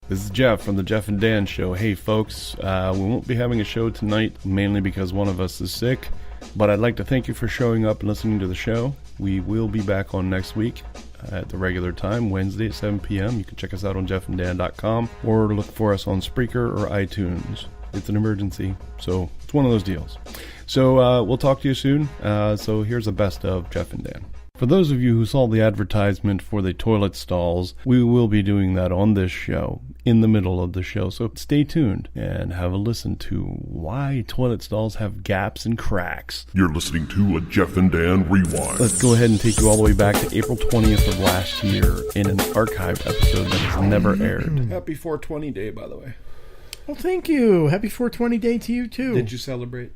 This is Jeff from the Jeff and Dan Show. Hey folks, we won't be having a show tonight, mainly because one of us is sick, but I'd like to thank you for showing up and listening to the show. We will be back on next week at the regular time, Wednesday at 7 p.m. You can check us out on jeffanddan.com or look for us on Spreaker or iTunes. It's an emergency, so it's one of those deals. So we'll talk to you soon. So here's the best of Jeff and Dan. For those of you who saw the advertisement for the toilet stalls, we will be doing that on this show, in the middle of the show. So stay tuned and have a listen to why toilet stalls have gaps and cracks. You're listening to a Jeff and Dan Rewind. Let's go ahead and take you all the way back to April 20th of last year in an archived episode that has never aired. Happy 420 Day, by the way. Well, thank you. Happy 420 Day to you, too. Did you celebrate?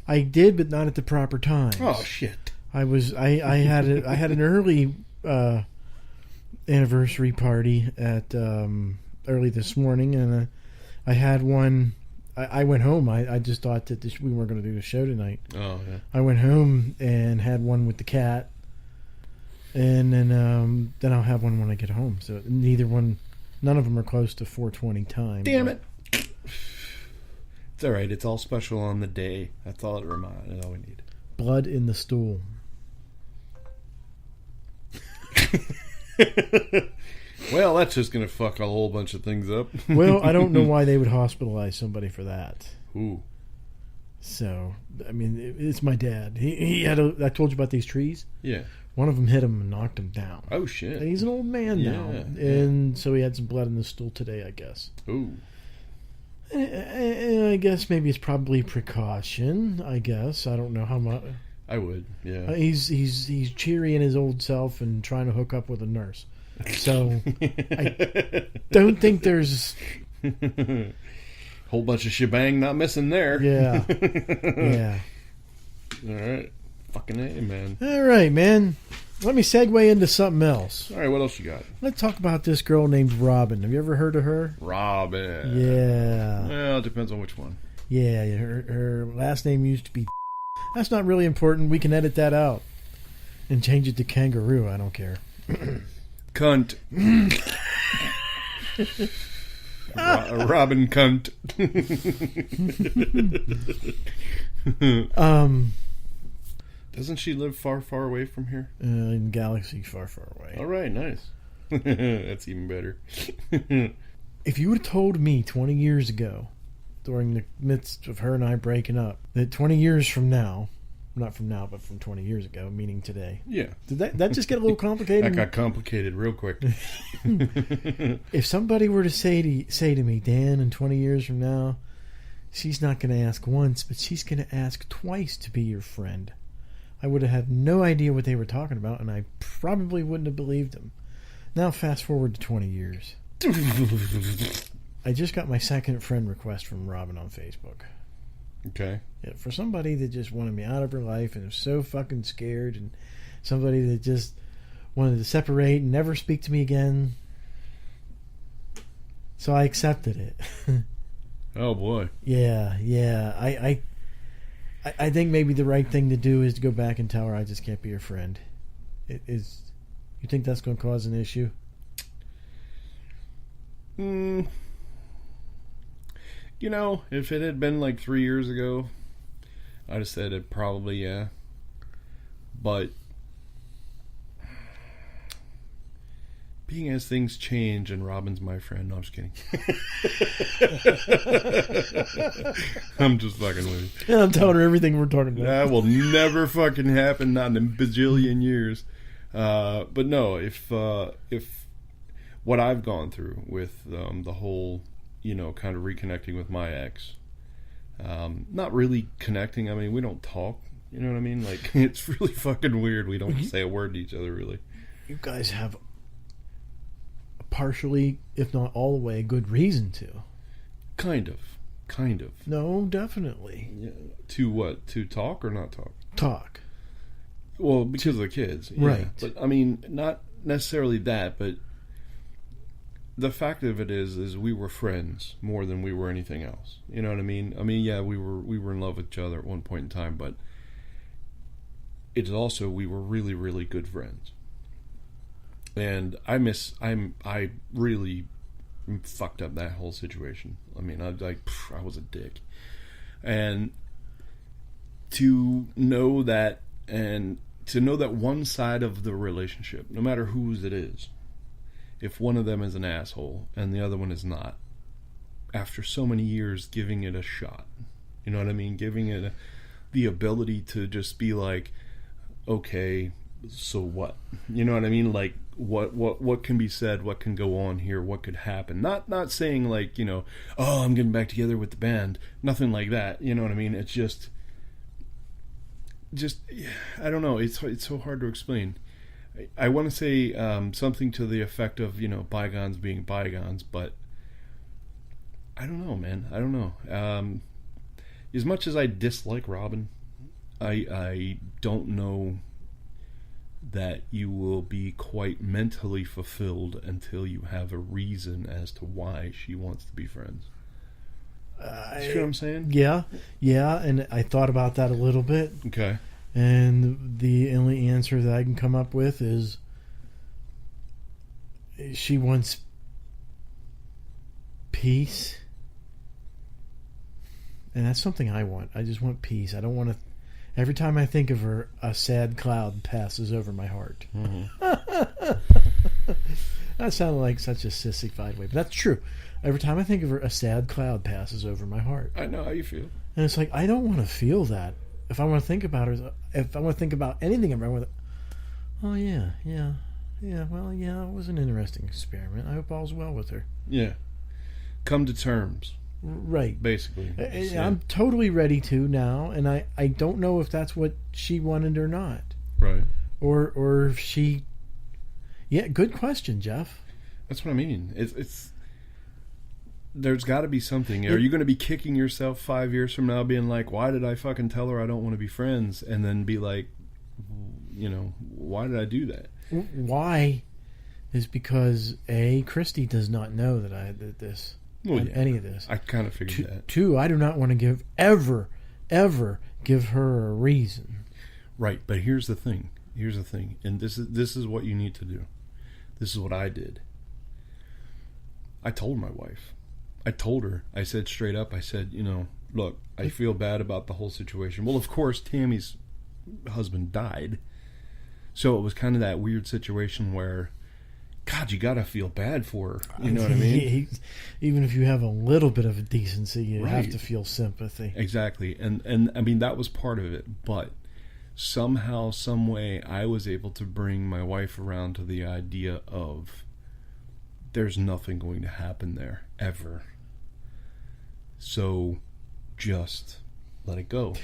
I did, but not at the proper time. Oh, shit. I had an early anniversary party at early this morning, and I had one. I went home. I just thought that we weren't going to do the show tonight. Oh yeah. I went home and had one with the cat, and then I'll have one when I get home. So none of them are close to 420 time. Damn it! It's all right. It's all special on the day. That's all That's all we need. Blood in the stool. Well, that's just going to fuck a whole bunch of things up. Well, I don't know why they would hospitalize somebody for that. Ooh. So, I mean, it's my dad. He had I told you about these trees? Yeah. One of them hit him and knocked him down. Oh, shit. And he's an old man now. And so he had some blood in the stool today, I guess. Ooh. And I guess maybe it's probably precaution, I guess. I don't know how much. I would, yeah. He's cheery in his old self and trying to hook up with a nurse. So I don't think there's whole bunch of shebang not missing there. Yeah. Yeah. All right. Fucking A, man. All right, man. Let me segue into something else. All right, what else you got? Let's talk about this girl named Robin. Have you ever heard of her? Robin. Yeah. Well, it depends on which one. Yeah, her last name used to be... That's not really important. We can edit that out and change it to kangaroo. I don't care. Cunt. Robin cunt. Doesn't she live far, far away from here? In galaxies far, far away. All right, nice. That's even better. If you would have told me 20 years ago, during the midst of her and I breaking up, that 20 years from now, not from now, but from 20 years ago, meaning today. Yeah. Did that just get a little complicated? That got complicated real quick. If somebody were to say to me, Dan, in 20 years from now, she's not going to ask once, but she's going to ask twice to be your friend, I would have had no idea what they were talking about, and I probably wouldn't have believed them. Now fast forward to 20 years. I just got my second friend request from Robin on Facebook. Okay. Yeah, for somebody that just wanted me out of her life and was so fucking scared, and somebody that just wanted to separate and never speak to me again. So I accepted it. Oh boy. Yeah. I think maybe the right thing to do is to go back and tell her I just can't be her friend. You think that's going to cause an issue? You know, if it had been like 3 years ago, I'd have said it probably, yeah. But being as things change and Robin's my friend, no, I'm just kidding. I'm just fucking with you. Yeah, I'm telling her everything we're talking about. That will never fucking happen, not in a bajillion years. But no, if what I've gone through with the whole, kind of reconnecting with my ex, not really connecting. I mean, we don't talk. You know what I mean? Like, it's really fucking weird. We don't say a word to each other, really. You guys have a partially, if not all the way, good reason to. Kind of. No, definitely. Yeah. To what? To talk or not talk? Talk. Well, because of the kids. Yeah. Right. But, I mean, not necessarily that, but the fact of it is we were friends more than we were anything else. You know what I mean? I mean, yeah, we were in love with each other at one point in time, but it's also we were really, really good friends. And I really fucked up that whole situation. I mean, I was a dick. And to know that one side of the relationship, no matter whose it is, if one of them is an asshole and the other one is not, after so many years giving it a shot, you know what I mean? Giving it the ability to just be like, okay, so what? You know what I mean? Like, what can be said? What can go on here? What could happen? Not saying like, you know, oh, I'm getting back together with the band. Nothing like that. You know what I mean? It's just I don't know. It's so hard to explain. I want to say something to the effect of, you know, bygones being bygones, but I don't know, man. I don't know. As much as I dislike Robin, I don't know that you will be quite mentally fulfilled until you have a reason as to why she wants to be friends. See what I'm saying? Yeah, and I thought about that a little bit. Okay. And the only answer that I can come up with is she wants peace. And that's something I want. I just want peace. I don't want to... Every time I think of her, a sad cloud passes over my heart. Mm-hmm. That sounded like such a sissified way, but that's true. Every time I think of her, a sad cloud passes over my heart. I know how you feel. And it's like, I don't want to feel that. If I want to think about her, if I want to think about anything about her, oh yeah, well, yeah, it was an interesting experiment. I hope all's well with her. Yeah. Come to terms. Right. Basically. I'm totally ready to now, and I don't know if that's what she wanted or not. Right. Or if she... Yeah, good question, Jeff. That's what I mean. It's there's got to be something. Are you going to be kicking yourself 5 years from now being like, why did I fucking tell her I don't want to be friends? And then be like, you know, why did I do that? Why is because, A, Christy does not know that I did this. Well, yeah, any of this. I kind of figured that. Two, I do not want to ever give her a reason. Right, but here's the thing. And this is what you need to do. This is what I did. I told my wife. I told her. I said straight up, I said, you know, look, I feel bad about the whole situation. Well, of course, Tammy's husband died. So it was kind of that weird situation where, God, you gotta feel bad for her. You know what I mean? Even if you have a little bit of decency, you Right. have to feel sympathy. Exactly. And I mean, that was part of it. But somehow, some way, I was able to bring my wife around to the idea of there's nothing going to happen there, ever. So just let it go.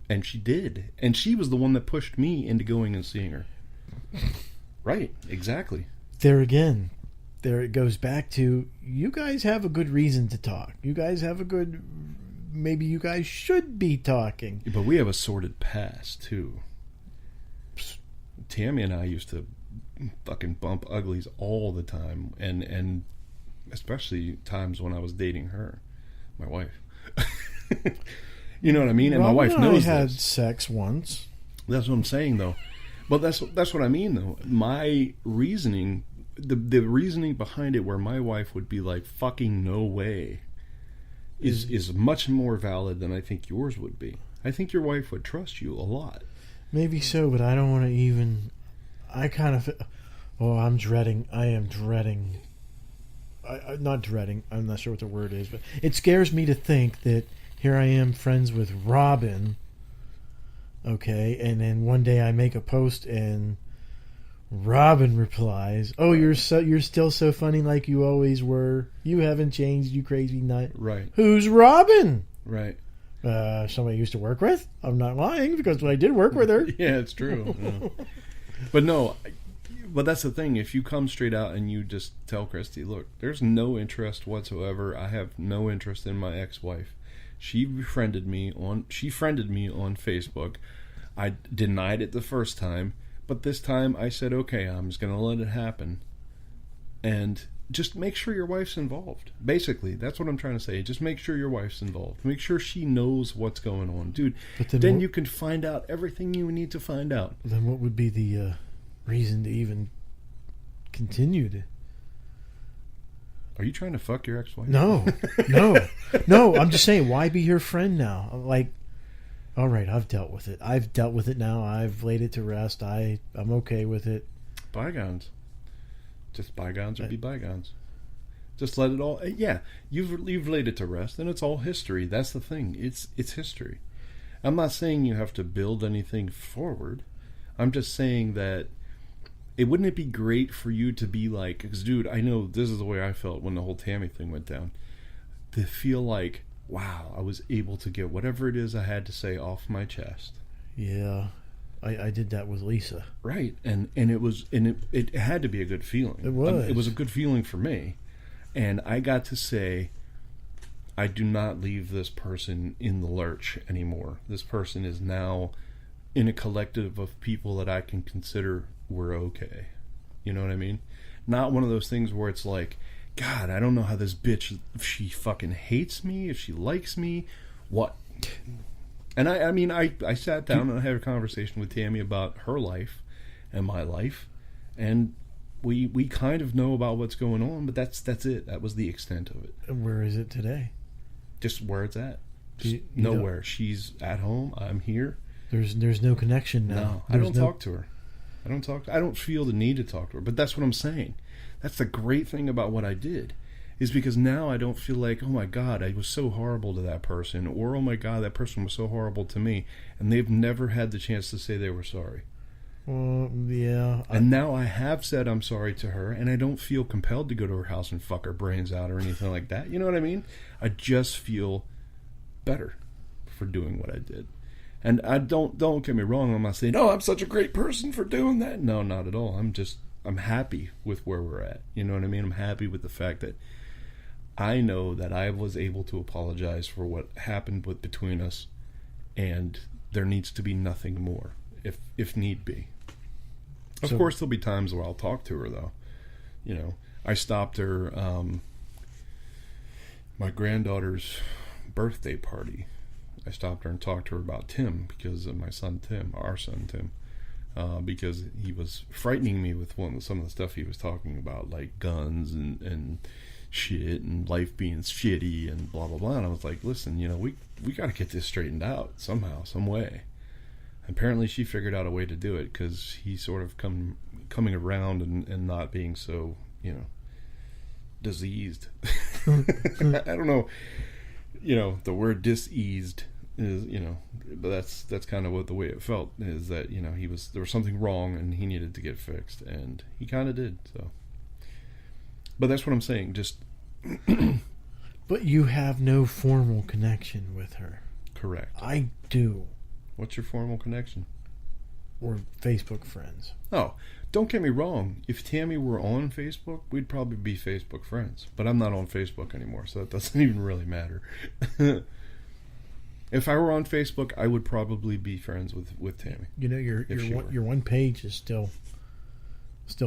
And she did. And she was the one that pushed me into going and seeing her. Right. Exactly. There again, there it goes back to, you guys have a good reason to talk. You guys have a good... Maybe you guys should be talking. But we have a sordid past, too. Tammy and I used to fucking bump uglies all the time. And especially times when I was dating her. My wife. You know what I mean? And my wife knows I had this. sex once. That's what I'm saying, though. But that's what I mean, though. My reasoning, the reasoning behind it, where my wife would be like, "Fucking no way," is much more valid than I think yours would be. I think your wife would trust you a lot. Maybe so, but I don't want to even. I kind of. Oh, I'm dreading. I am dreading. Not dreading. I'm not sure what the word is, but it scares me to think that here I am, friends with Robin. Okay, and then one day I make a post and Robin replies, "Oh, you're still so funny like you always were. You haven't changed, you crazy nut." Right. Who's Robin? Right. Somebody I used to work with. I'm not lying because I did work with her. Yeah, it's true. Yeah. But no, but that's the thing. If you come straight out and you just tell Christy, "Look, there's no interest whatsoever. I have no interest in my ex-wife. She friended me on Facebook. I denied it the first time, but this time I said, okay, I'm just going to let it happen. And just make sure your wife's involved. Basically, that's what I'm trying to say. Just make sure your wife's involved. Make sure she knows what's going on. Dude, then you can find out everything you need to find out. Then what would be the reason to even continue to... Are you trying to fuck your ex-wife? No, no. I'm just saying, why be her friend now? Like, all right, I've dealt with it. I've dealt with it now. I've laid it to rest. I'm okay with it. Bygones. Just bygones or be bygones. Just let it all. Yeah, you've laid it to rest, and it's all history. That's the thing. It's history. I'm not saying you have to build anything forward. I'm just saying that wouldn't it be great for you to be like, because dude, I know this is the way I felt when the whole Tammy thing went down. To feel like, wow, I was able to get whatever it is I had to say off my chest. Yeah, I did that with Lisa. Right, and it had to be a good feeling. It was. It was a good feeling for me, and I got to say, I do not leave this person in the lurch anymore. This person is now in a collective of people that I can consider we're okay. You know what I mean? Not one of those things where it's like, God, I don't know how this bitch, if she fucking hates me, if she likes me, what? And I sat down and I had a conversation with Tammy about her life and my life, and we kind of know about what's going on, but that's it. That was the extent of it. And where is it today? Just where it's at. Just You nowhere. She's at home. I'm here. There's no connection now. No, I don't talk to her. I don't feel the need to talk to her. But that's what I'm saying. That's the great thing about what I did, is because now I don't feel like, oh my God, I was so horrible to that person, or oh my God, that person was so horrible to me, and they've never had the chance to say they were sorry. Well, yeah. And now I have said I'm sorry to her, and I don't feel compelled to go to her house and fuck her brains out or anything like that. You know what I mean? I just feel better for doing what I did. And I don't get me wrong, I'm not saying, oh, I'm such a great person for doing that. No, not at all. I'm happy with where we're at. You know what I mean? I'm happy with the fact that I know that I was able to apologize for what happened between us, and there needs to be nothing more, if need be. Of course, there'll be times where I'll talk to her, though. You know, I stopped her, my granddaughter's birthday party. I stopped her and talked to her about Tim, because of my son Tim, our son Tim, because he was frightening me with some of the stuff he was talking about, like guns and shit and life being shitty and blah blah blah. And I was like, listen, you know, we got to get this straightened out somehow, some way. Apparently, she figured out a way to do it, because he's sort of coming around and not being so, you know, diseased. I don't know. You know, the word diseased is, you know, but that's kind of what the way it felt, is that, you know, there was something wrong and he needed to get fixed, and he kind of did. So, but that's what I'm saying. Just But you have no formal connection with her. correct. I do. What's your formal connection? We're Facebook friends. Oh, don't get me wrong. If Tammy were on Facebook, we'd probably be Facebook friends. But I'm not on Facebook anymore, so that doesn't even really matter. If I were on Facebook, I would probably be friends with Tammy. You know, your one page is still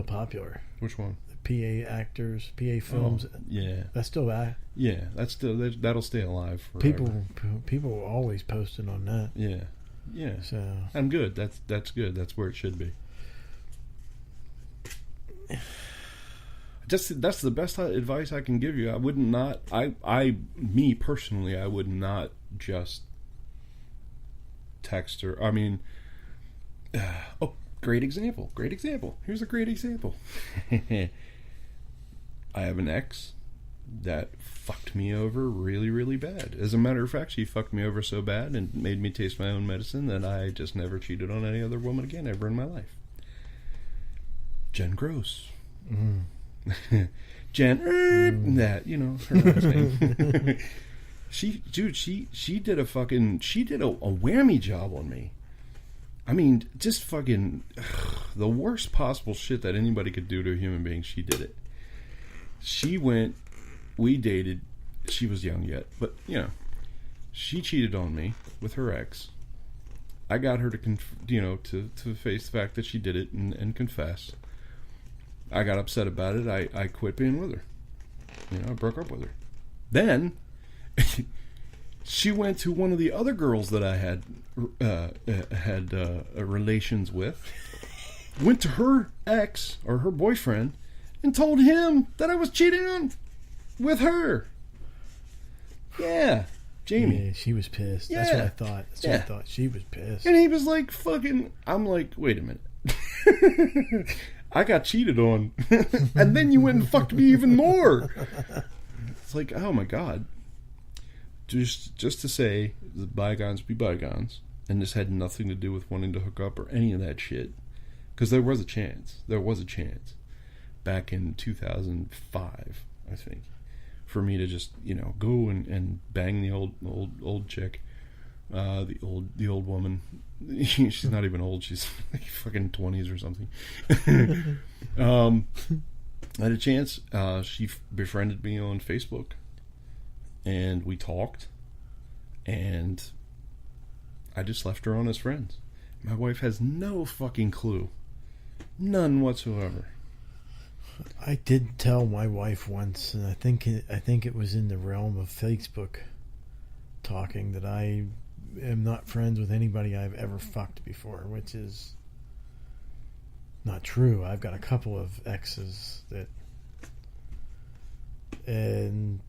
popular. Which one? The PA actors, PA films. Oh, yeah. That's still Yeah, that'll stay alive forever. People are always posting on that. Yeah. Yeah. So I'm good. That's good. That's where it should be. That's the best advice I can give you. I would not. Me personally, I would not just text her. I mean, great example. Here's a great example. I have an ex that fucked me over really, really bad. As a matter of fact, she fucked me over so bad and made me taste my own medicine that I just never cheated on any other woman again ever in my life. Jen Gross. Jen, that, you know, her last name. She did a whammy job on me. I mean, just fucking the worst possible shit that anybody could do to a human being. She did it. We dated. She was young yet, but you know, she cheated on me with her ex. I got her to face the fact that she did it and confess. I got upset about it. I quit being with her. You know, I broke up with her. Then she went to one of the other girls that I had relations with. Went to her ex or her boyfriend and told him that I was cheating on with her. Yeah, Jamie. Yeah, she was pissed. That's what Yeah. I thought. That's what I Yeah. thought. She was pissed. And he was like, fucking, I'm like, wait a minute. I got cheated on. And then you went and fucked me even more. It's like, oh my God. Just to say, the bygones be bygones. And this had nothing to do with wanting to hook up or any of that shit. Because there was a chance. There was a chance. Back in 2005, I think. For me to just, go and bang the old chick. The old woman. She's not even old. She's like fucking 20s or something. I had a chance. She befriended me on Facebook, and we talked, and I just left her on as friends. My wife has no fucking clue, none whatsoever. I did tell my wife once, and I think it was in the realm of Facebook talking, that I am not friends with anybody I've ever fucked before, which is not true. I've got a couple of exes and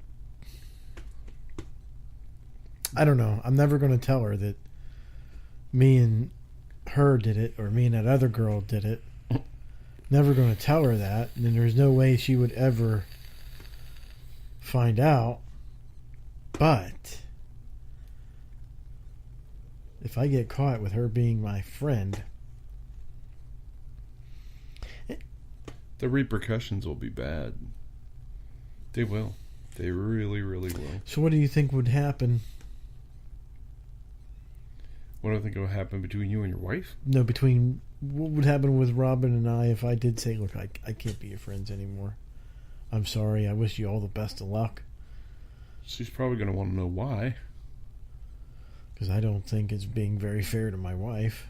I don't know. I'm never going to tell her that me and her did it, or me and that other girl did it. Never going to tell her that, and then there's no way she would ever find out. But if I get caught with her being my friend, The repercussions will be bad. They will. They really, really will. so what do you think would happen? What do I think will happen between you and your wife? No, between what would happen with Robin and I if I did say, look, I can't be your friends anymore. I'm sorry. I wish you all the best of luck. She's probably going to want to know why. Because I don't think it's being very fair to my wife.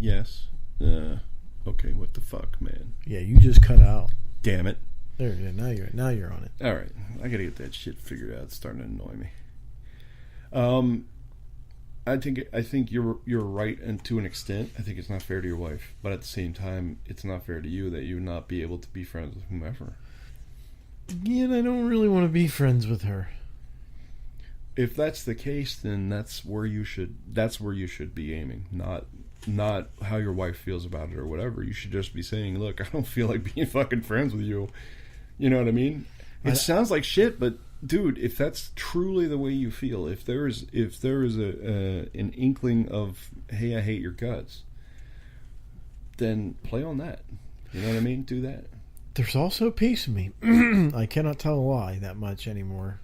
Yes. Okay, what the fuck, man? Yeah, you just cut out. Damn it. There, yeah, now you're on it. All right, I gotta get that shit figured out. It's starting to annoy me. I think you're right, and to an extent, I think it's not fair to your wife. But at the same time, it's not fair to you that you not be able to be friends with whomever. Again, I don't really want to be friends with her. If that's the case, then that's where you should be aiming, not how your wife feels about it or whatever. You should just be saying, look, I don't feel like being fucking friends with you. You know what I mean? It sounds like shit, but dude, if that's truly the way you feel, if there is an inkling of, hey, I hate your guts, then play on that. You know what I mean? Do that. There's also a piece of me. I cannot tell a lie that much anymore.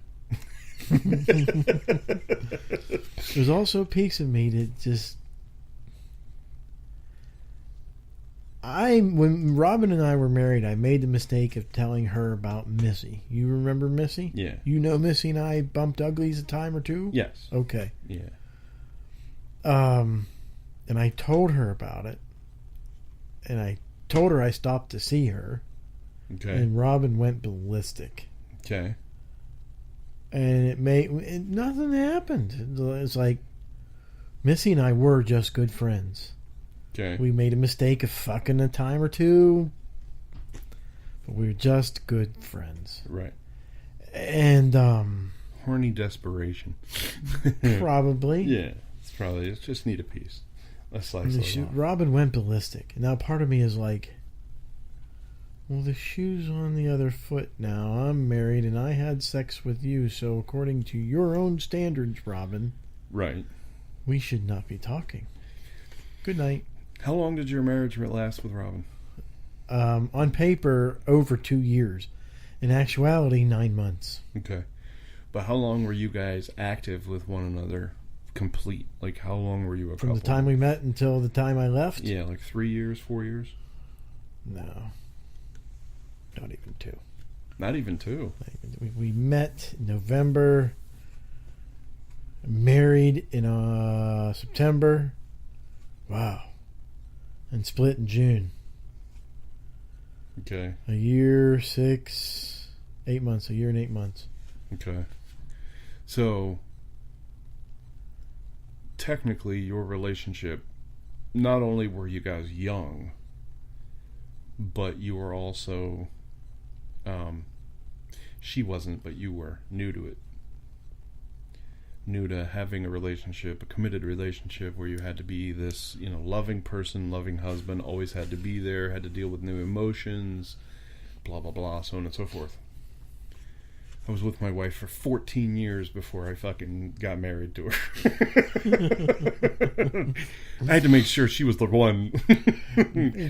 There's also a piece of me that just... when Robin and I were married, I made the mistake of telling her about Missy. You remember Missy? Yeah. You know Missy and I bumped uglies a time or two? Yes. Okay. Yeah. And I told her about it. And I told her I stopped to see her. Okay. And Robin went ballistic. Okay. And nothing happened. It's like Missy and I were just good friends. Okay. We made a mistake of fucking a time or two, but we were just good friends. Right. And Horny desperation. probably, Yeah. It's just need a piece. A slice of love. Robin went ballistic. Now part of me is like, well, the shoe's on the other foot now. I'm married and I had sex with you, so according to your own standards, Robin, Right. we should not be talking. Good night. How long did your marriage last with Robin? On paper, over 2 years. In actuality, 9 months. Okay. But how long were you guys active with one another? Complete. Like, how long were you a From couple? the time we met until the time I left? Yeah, like 3 years, 4 years? No. Not even 2. Not even 2. We met in November, married in September. Wow. And split in June. Okay. A year, 8 months. A year and 8 months. Okay. So, technically, your relationship, not only were you guys young, but you were also, she wasn't, but you were new to it. New to having a relationship, a committed relationship where you had to be this, loving person, loving husband, always had to be there, had to deal with new emotions, blah, blah, blah, so on and so forth. I was with my wife for 14 years before I fucking got married to her. I had to make sure she was the one.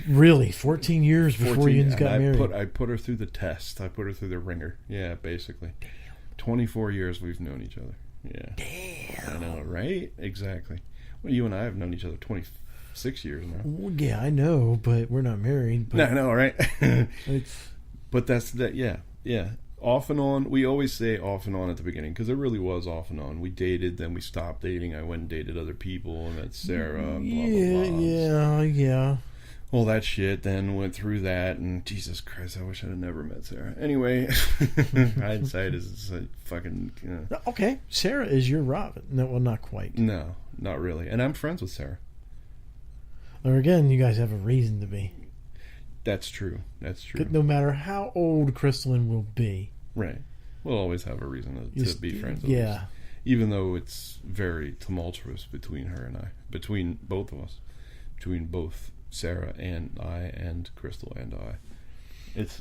Really? 14 years before you got married? I put her through the test. I put her through the ringer. Yeah, basically. Damn. 24 years we've known each other. Yeah. Damn. I know, right? Exactly. Well, you and I have known each other 26 years now. Well, yeah, I know, but we're not married. But no, right? It's... But that's that. Yeah. Off and on. We always say off and on at the beginning because it really was off and on. We dated, then we stopped dating. I went and dated other people, and met Sarah. And blah, blah, blah. Yeah. All that shit. Then went through that, and Jesus Christ, I wish I'd have never met Sarah. Anyway, hindsight is a fucking. Okay, Sarah is your Robin. No, well, not quite. No, not really. And I'm friends with Sarah. Or again, you guys have a reason to be. That's true. No matter how old Crystalline will be. Right. We'll always have a reason to be friends with yeah. us. Even though it's very tumultuous between her and I. Between both of us. Between both Sarah and I and Crystal and I. It's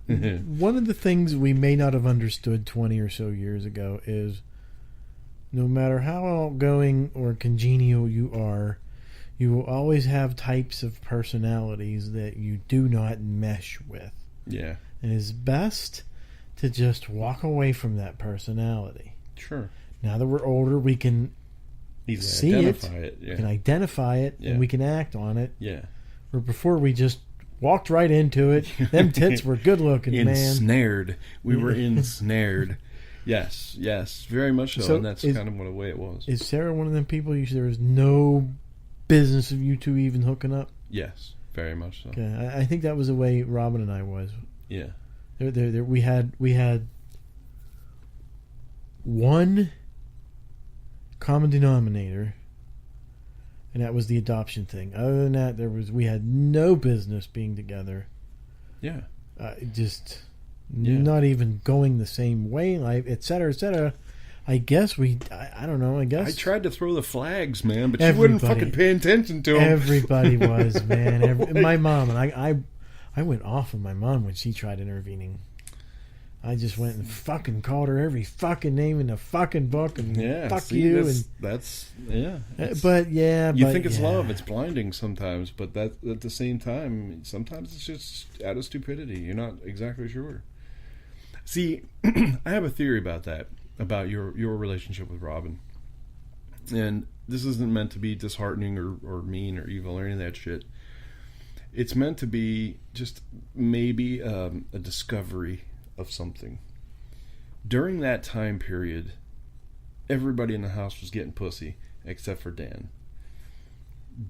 One of the things we may not have understood 20 or so years ago is no matter how outgoing or congenial you are, you will always have types of personalities that you do not mesh with. Yeah. And it's best to just walk away from that personality. Sure. Now that we're older, we can see identify it. We can identify it, and we can act on it. Yeah. Where before we just walked right into it. Them tits were good looking, man. Ensnared. We were ensnared. Yes, very much so. And that's kind of the way it was. Is Sarah one of them people there was no business of you two even hooking up? Yes, very much so. Okay, I think that was the way Robin and I was. Yeah. We had one common denominator, and that was the adoption thing. Other than that, we had no business being together. Yeah. Not even going the same way, et cetera, et cetera. I guess I don't know, I tried to throw the flags, man, but she wouldn't fucking pay attention to them. Everybody was, man. My mom, and I went off on my mom when she tried intervening. I just went and fucking called her every fucking name in the fucking book and you. But you think it's love, it's blinding sometimes, but that at the same time, sometimes it's just out of stupidity. You're not exactly sure. See, I have a theory about that. About your relationship with Robin. And this isn't meant to be disheartening or mean or evil or any of that shit. It's meant to be just maybe a discovery of something. During that time period, everybody in the house was getting pussy except for Dan.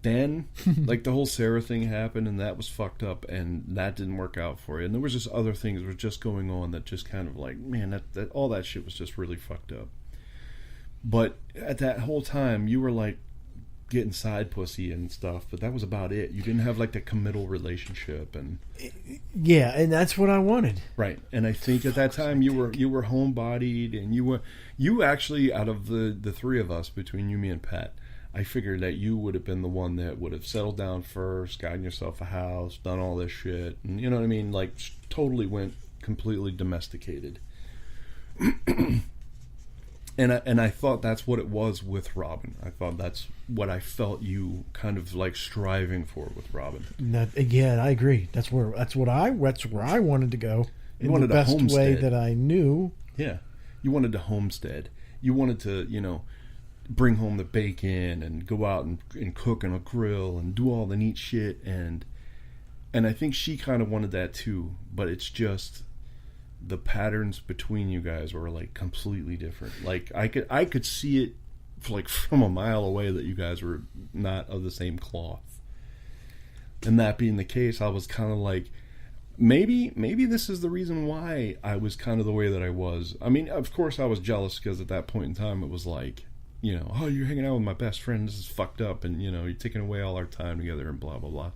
Then, like the whole Sarah thing happened, and that was fucked up, and that didn't work out for you. And there was just other things that were just going on that just kind of like, man, that all that shit was just really fucked up. But at that whole time, you were like getting side pussy and stuff, but that was about it. You didn't have like the committal relationship, and and that's what I wanted. Right, and I think at that time you were homebodied, and you actually, out of the three of us, between you, me, and Pat, I figured that you would have been the one that would have settled down first, gotten yourself a house, done all this shit, and you know what I mean? Like, totally went completely domesticated. And I thought that's what it was with Robin. I thought that's what I felt you kind of like striving for with Robin. I agree. That's where I wanted to go. You wanted the best way that I knew. Yeah, you wanted to homestead. You wanted to, bring home the bacon and go out and cook on a grill and do all the neat shit, and I think she kind of wanted that too, but it's just the patterns between you guys were like completely different. Like I could see it like from a mile away that you guys were not of the same cloth. And that being the case, I was kind of like, maybe this is the reason why I was kind of the way that I was. I mean, of course I was jealous because at that point in time it was like, oh, you're hanging out with my best friend, this is fucked up, and you're taking away all our time together and blah blah blah.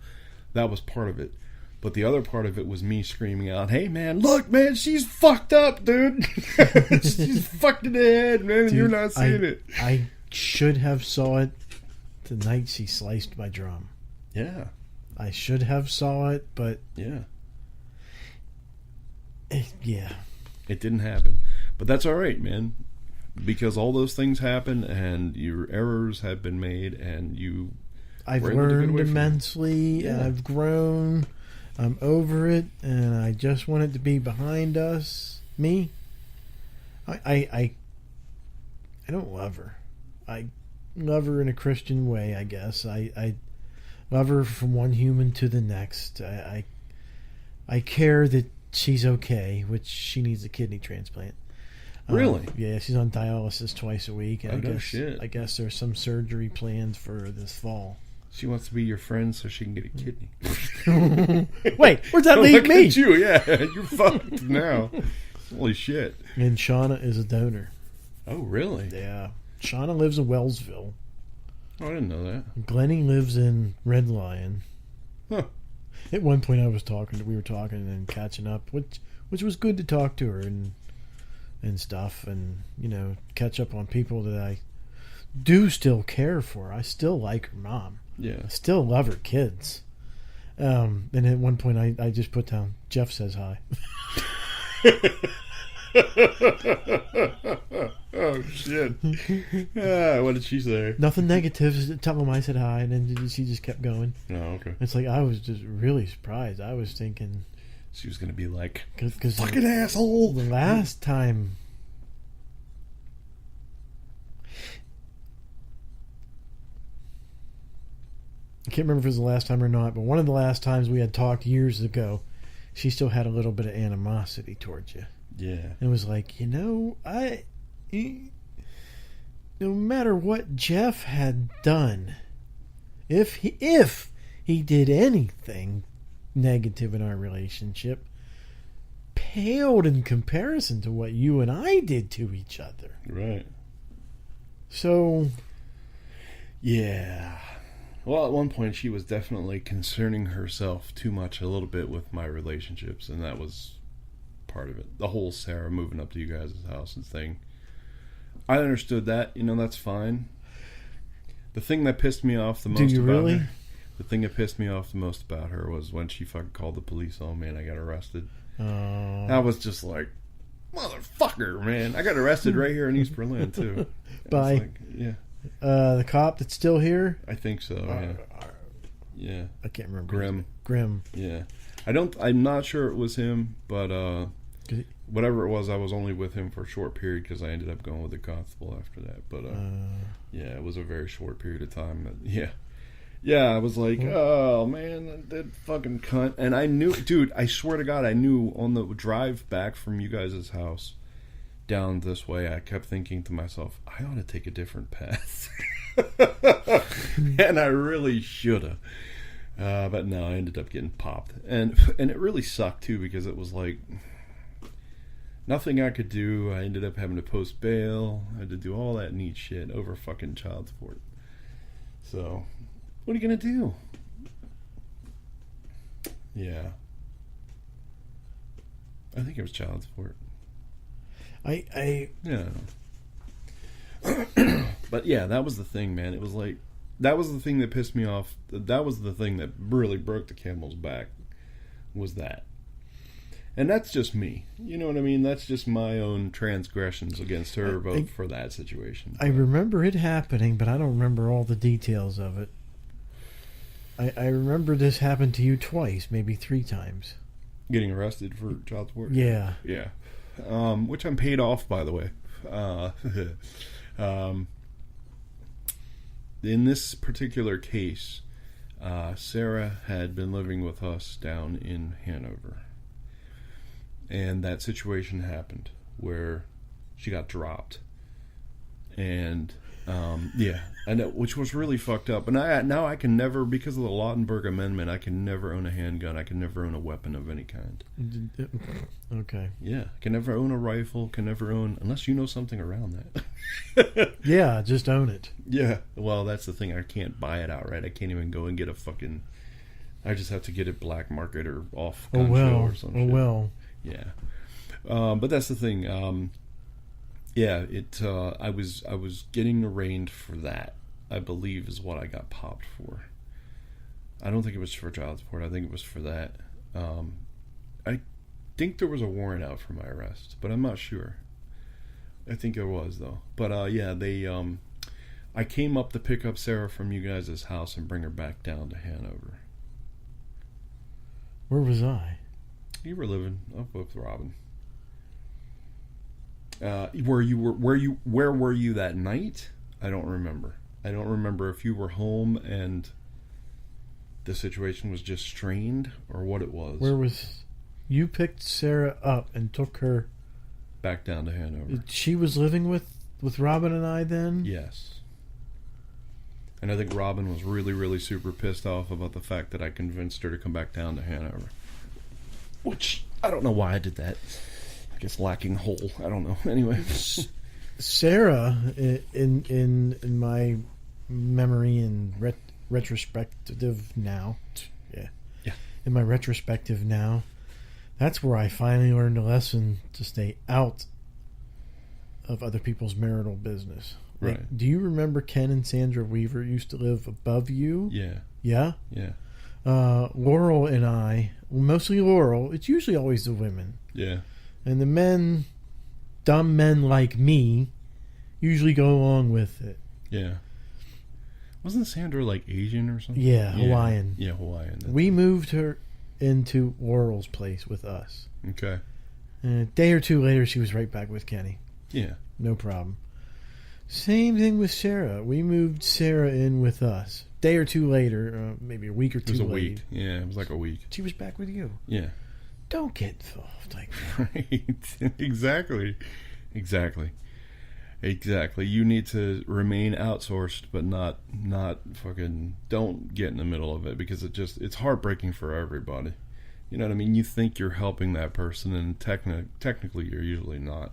That was part of it. But the other part of it was me screaming out, "Hey, man, look, man, she's fucked up, dude. She's fucked in the head, man, and Dude, you're not seeing it." I should have saw it the night she sliced my drum. Yeah, I should have saw it, but yeah. yeah. It didn't happen. But that's all right, man. Because all those things happen, and your errors have been made, and you... I've were able to get learned away from it. immensely, and Yeah. I've grown. I'm over it, and I just want it to be behind us. Me, I don't love her. I love her in a Christian way, I guess. I love her from one human to the next. I care that she's okay, which she needs a kidney transplant. Really? Yeah, she's on dialysis twice a week. And Oh, no shit. I guess there's some surgery planned for this fall. She wants to be your friend so she can get a kidney. Wait, where's that Oh, leave look me? at you, yeah. You're fucked now. Holy shit. And Shauna is a donor. Oh, really? Yeah. Shauna lives in Wellsville. Oh, I didn't know that. Glennie lives in Red Lion. Huh. At one point we were talking and catching up, which was good to talk to her and stuff, and, you know, catch up on people that I do still care for. I still like her mom. Yeah. I still love her kids. And at one point I just put down, Jeff says hi. Oh, shit. Ah, what did she say? Nothing negative. Just tell him I said hi, and then she just kept going. Oh, okay. It's like I was just really surprised. I was thinking, She was going to be like, because fucking asshole. the last time, I can't remember if it was the last time or not, but one of the last times we had talked years ago, she still had a little bit of animosity towards you. Yeah. It was like, you know, no matter what Jeff had done, if he did anything negative in our relationship, paled in comparison to what you and I did to each other. Right. So, Yeah. Well, at one point she was definitely concerning herself too much a little bit with my relationships, and that was part of it. The whole Sarah moving up to you guys' house and thing. I understood that, you know, that's fine. The thing that pissed me off the most do you about really? her, the thing that pissed me off the most about her was when she fucking called the police on me and I got arrested. I was just like, motherfucker, man. I got arrested right here in East Berlin, too. I By? was like, yeah, The cop that's still here? I think so, yeah. Yeah, I can't remember. Grim. Grim. Yeah. I'm not sure it was him, but Cause whatever it was, I was only with him for a short period because I ended up going with the constable after that. But yeah, it was a very short period of time. Yeah, I was like, oh man, that fucking cunt. And I knew, dude, I swear to God, I knew on the drive back from you guys' house down this way, I kept thinking to myself, I ought to take a different path. And I really should have. But no, I ended up getting popped. And it really sucked too, because it was like nothing I could do. I ended up having to post bail. I had to do all that neat shit over fucking child support. So, what are you gonna do? Yeah. I think it was child support. Yeah. But yeah, that was the thing, man. It was like, that was the thing that pissed me off. That was the thing that really broke the camel's back, was that. And that's just me. You know what I mean? That's just my own transgressions against her for that situation. I remember it happening, but I don't remember all the details of it. I remember this happened to you twice, maybe 3 times. Getting arrested for child support? Yeah. Yeah. Which I'm paid off, by the way. In this particular case, Sarah had been living with us down in Hanover. And that situation happened where she got dropped. And, yeah, which was really fucked up. And now I can never, because of the Lautenberg Amendment, I can never own a handgun. I can never own a weapon of any kind. Okay. Yeah, can never own a rifle, can never own, unless you know something around that. Yeah, just own it. Yeah, well, that's the thing. I can't buy it outright. I can't even go and get a fucking I just have to get it black market or off Oh gun show well. or some Oh shit. well. Yeah. But that's the thing. Yeah, I was getting arraigned for that, I believe, is what I got popped for. I don't think it was for child support. I think it was for that. I think there was a warrant out for my arrest, but I'm not sure. I think there was, though. But yeah, I came up to pick up Sarah from you guys' house and bring her back down to Hanover. Where was I? You were living up with Robin. Where were you that night? I don't remember. I don't remember if you were home and the situation was just strained or what it was. Where was you? Picked Sarah up and took her Back down to Hanover. She was living with Robin and I then? Yes. And I think Robin was really, really super pissed off about the fact that I convinced her to come back down to Hanover. Which, I don't know why I did that. I guess lacking whole. I don't know. Anyway. Sarah, in my memory and retrospective now, yeah, in my retrospective now, that's where I finally learned a lesson to stay out of other people's marital business. Like, Right. do you remember Ken and Sandra Weaver used to live above you? Yeah. Yeah? Yeah. Laurel and I, mostly Laurel, it's usually always the women. Yeah. And the men, dumb men like me, usually go along with it. Yeah. Wasn't Sandra like Asian or something? Yeah, Hawaiian. Yeah, Hawaiian. We moved her into Laurel's place with us. Okay. And a day or two later, she was right back with Kenny. Yeah. No problem. Same thing with Sarah. We moved Sarah in with us. Day or two later, maybe a week or two It was a later. week. Yeah, it was like a week. She was back with you. Yeah. Don't get involved like that. Right. Exactly. You need to remain outsourced, but not fucking. Don't get in the middle of it because it's heartbreaking for everybody. You know what I mean? You think you're helping that person, and technically you're usually not.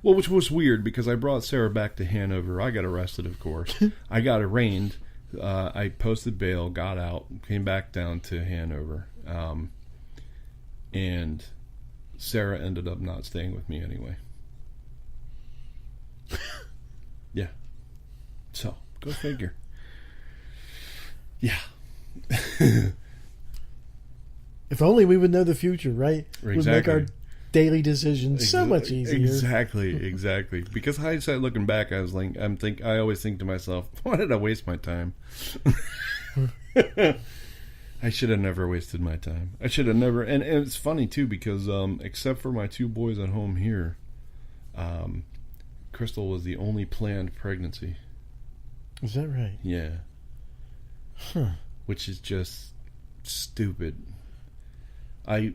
Well, which was weird because I brought Sarah back to Hanover. I got arrested, of course. I got arraigned. I posted bail, got out, came back down to Hanover. And Sarah ended up not staying with me anyway. Yeah. So, go figure. Yeah. If only we would know the future, right? We'd make Exactly. our daily decisions so much easier. Exactly. Because hindsight, looking back, I was like, I always think to myself, why did I waste my time? I should have never wasted my time. I should have never. And it's funny too because except for my two boys at home here, Crystal was the only planned pregnancy. Is that right? Yeah. Huh. Which is just stupid. I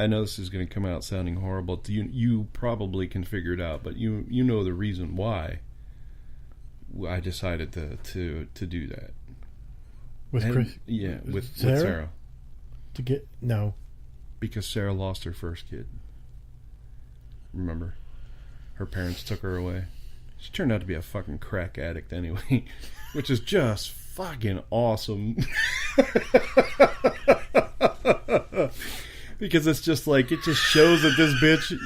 know this is going to come out sounding horrible. You probably can figure it out, but you know the reason why I decided to do that. With And- Chris? Yeah, with Sarah? Sarah. To get... No. Because Sarah lost her first kid. Remember? Her parents took her away. She turned out to be a fucking crack addict anyway, which is just fucking awesome. Because it's just like, it just shows that this bitch,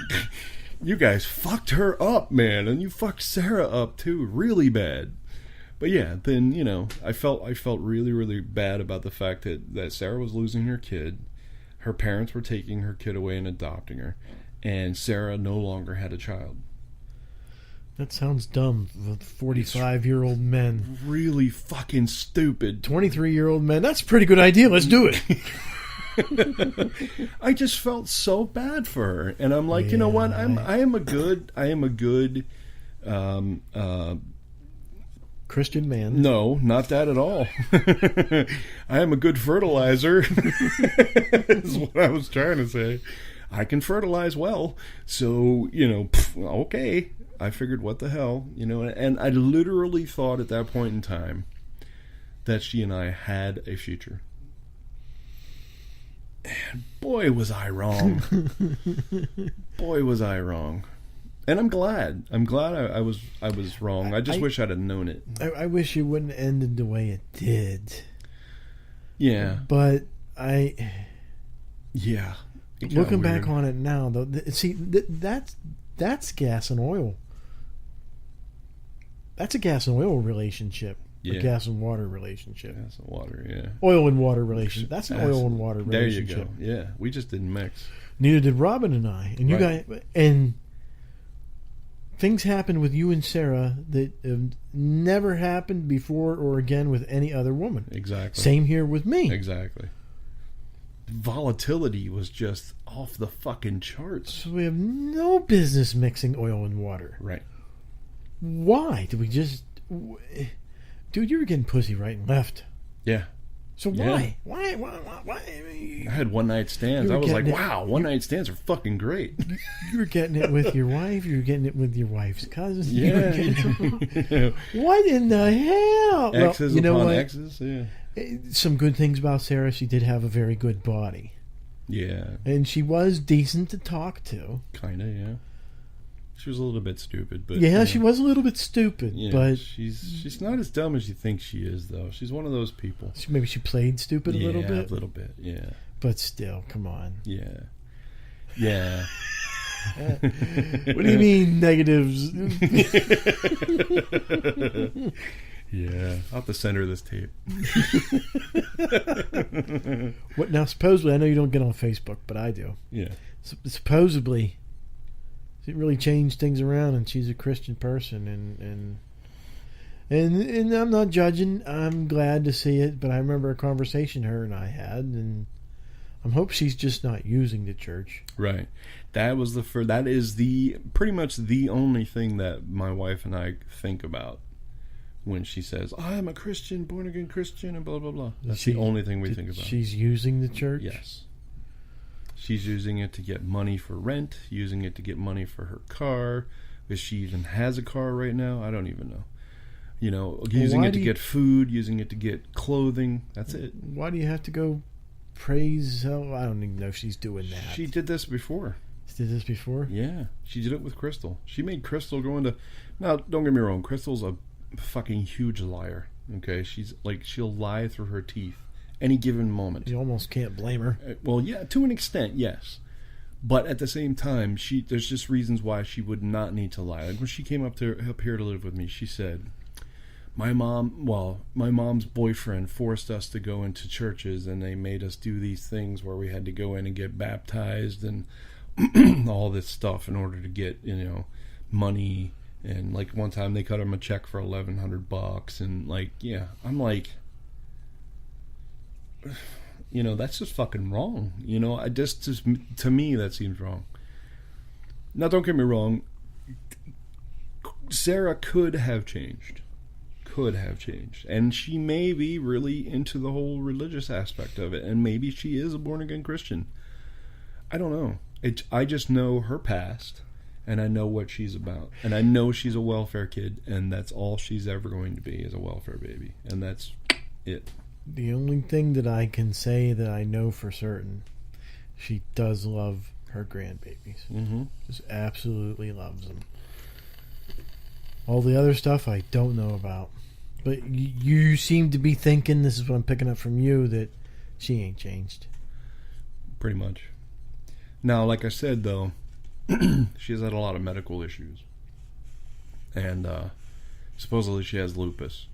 you guys fucked her up, man, and you fucked Sarah up too, really bad. But yeah, then, you know, I felt really, really bad about the fact that Sarah was losing her kid. Her parents were taking her kid away and adopting her. And Sarah no longer had a child. That sounds dumb. The 45-year-old men. Really fucking stupid. 23-year-old men. That's a pretty good idea. Let's do it. I just felt so bad for her. And I'm like, you know what? I am a good Christian man. no, not that at all. I am a good fertilizer. Is what I was trying to say. I can fertilize well. So, you know, okay. I figured, what the hell? You know, and I literally thought at that point in time that she and I had a future. And boy, was I wrong. Boy, was I wrong. And I'm glad. I was wrong. I just wish I'd have known it. I wish it wouldn't have ended the way it did. Yeah. But Yeah. It got looking back weird. on it now, though, that's gas and oil. That's a gas and oil relationship. Yeah. A gas and water relationship. Gas and water, yeah. Oil and water relationship. That's an oil and water There you relationship. go. Yeah. We just didn't mix. Neither did Robin and I. And you Right. guys, and things happened with you and Sarah that have never happened before or again with any other woman. Exactly. Same here with me. Exactly. Volatility was just off the fucking charts. So we have no business mixing oil and water. Right. Why? Did we just... Dude, you were getting pussy right and left. Yeah. So Yeah. why? I had one night stands. You I were was like, getting it- wow, one night stands are fucking great. You were getting it with your wife. You were getting it with your wife's cousin. You were Yeah. getting- What in the hell? Well, X's you know upon what? X's. Yeah. Some good things about Sarah. She did have a very good body, Yeah. and she was decent to talk to. Kind of, yeah. She was a little bit stupid, but Yeah, she was a little bit stupid, Yeah, but she's not as dumb as you think she is, though. She's one of those people. maybe she played stupid a little bit. a little bit. Yeah, But still, come on. yeah, yeah. What do you mean negatives? Yeah, I'll have to send her this tape. What now? Supposedly, I know you don't get on Facebook, but I do. Yeah, Supposedly, it really changed things around, and she's a Christian person, and I'm not judging. I'm glad to see it, but I remember a conversation her and I had, and I hope she's just not using the church. right. That was that is the pretty much the only thing that my wife and I think about when she says, "I'm a Christian, born again Christian," and blah blah blah. That's the only thing we think about. She's using the church. Yes. She's using it to get money for rent, using it to get money for her car. If she even has a car right now, I don't even know. You know, using why it to do you- get food, using it to get clothing. That's it. Why do you have to go praise? Oh, I don't even know if she's doing that. She did this before. She did this before. Yeah, she did it with Crystal. She made Crystal go into... Now, don't get me wrong. Crystal's a fucking huge liar. Okay? She's like, she'll lie through her teeth any given moment. You almost can't blame her. Well, yeah, to an extent, yes. But at the same time, there's just reasons why she would not need to lie. Like when she came up here to live with me, she said, my mom's boyfriend forced us to go into churches, and they made us do these things where we had to go in and get baptized and all this stuff in order to get, money. And like one time they cut him a check for $1,100, and like, yeah, I'm like, that's just fucking wrong. I just to me that seems wrong. Now, don't get me wrong. Sarah could have changed, and she may be really into the whole religious aspect of it, and maybe she is a born again Christian. I don't know. I just know her past, and I know what she's about, and I know she's a welfare kid, and that's all she's ever going to be, is a welfare baby, and that's it. The only thing that I can say that I know for certain, she does love her grandbabies. Mm-hmm. Just absolutely loves them. All the other stuff I don't know about. But you seem to be thinking, this is what I'm picking up from you, that she ain't changed. Pretty much. Now, like I said, though, she has had a lot of medical issues. And supposedly she has lupus,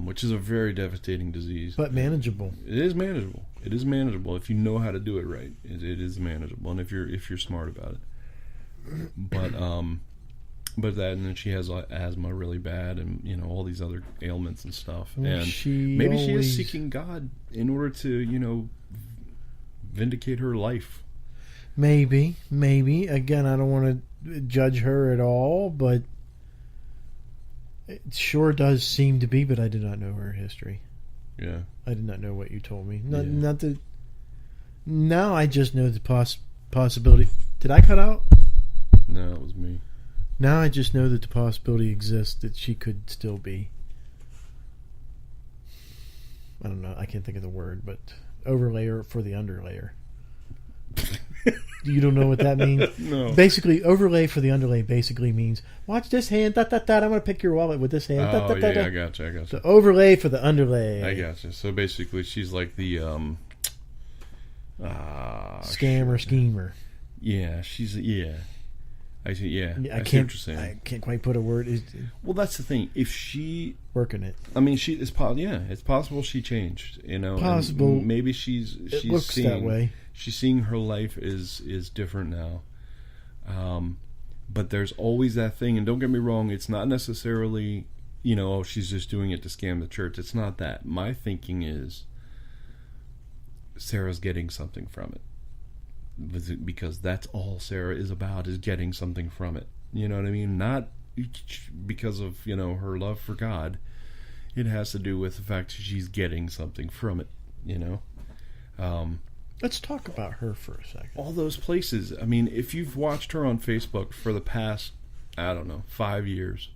which is a very devastating disease. But manageable. It is manageable. It is manageable if you know how to do it right. It is manageable, and if you're smart about it. But that, and then she has asthma really bad, and all these other ailments and stuff. Well, and she maybe she always- is seeking God in order to vindicate her life. Maybe. Again, I don't want to judge her at all, but it sure does seem to be, but I did not know her history. Yeah. I did not know what you told me. Yeah. Not that. Now I just know the possibility. Did I cut out? No, it was me. Now I just know that the possibility exists that she could still be. I don't know. I can't think of the word, but overlayer for the underlayer. You don't know what that means? No. Basically, overlay for the underlay basically means, watch this hand, I'm going to pick your wallet with this hand. Oh, yeah, I gotcha. The overlay for the underlay. I gotcha. So basically, she's like the Scammer, schemer. Yeah, I see. Yeah, I see can't. what you're saying. I can't quite put a word. Well, that's the thing. If she, Working it. I mean, it's possible she changed. You know, Possible. And maybe she's It looks seeing, that way. She's seeing her life is different now. But there's always that thing, and don't get me wrong, it's not necessarily, oh, she's just doing it to scam the church. It's not that. My thinking is Sarah's getting something from it. Because that's all Sarah is about, is getting something from it. You know what I mean? Not because of, her love for God. It has to do with the fact that she's getting something from it, Let's talk about her for a second. all those places. I mean, if you've watched her on Facebook for the past, 5 years,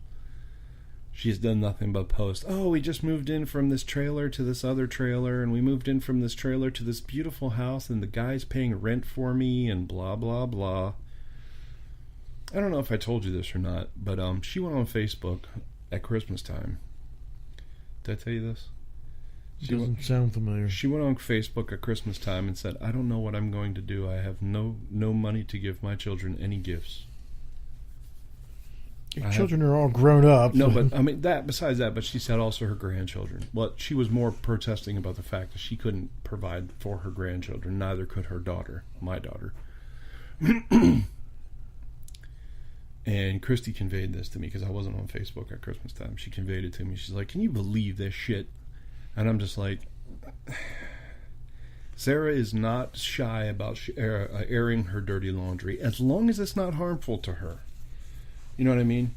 she's done nothing but post, oh, we just moved in from this trailer to this other trailer, and we moved in from this trailer to this beautiful house, and the guy's paying rent for me, and blah, blah, blah. I don't know if I told you this or not, but she went on Facebook at Christmas time. Did I tell you this? Doesn't sound familiar. She went on Facebook at Christmas time and said, I don't know what I'm going to do. I have no money to give my children any gifts. Your children are all grown up. No, but I mean besides that, but she said also her grandchildren. Well, she was more protesting about the fact that she couldn't provide for her grandchildren. Neither could her daughter, my daughter. And Christy conveyed this to me because I wasn't on Facebook at Christmas time. She conveyed it to me. She's like, can you believe this shit? And I'm just like, Sarah is not shy about airing her dirty laundry as long as it's not harmful to her. You know what I mean?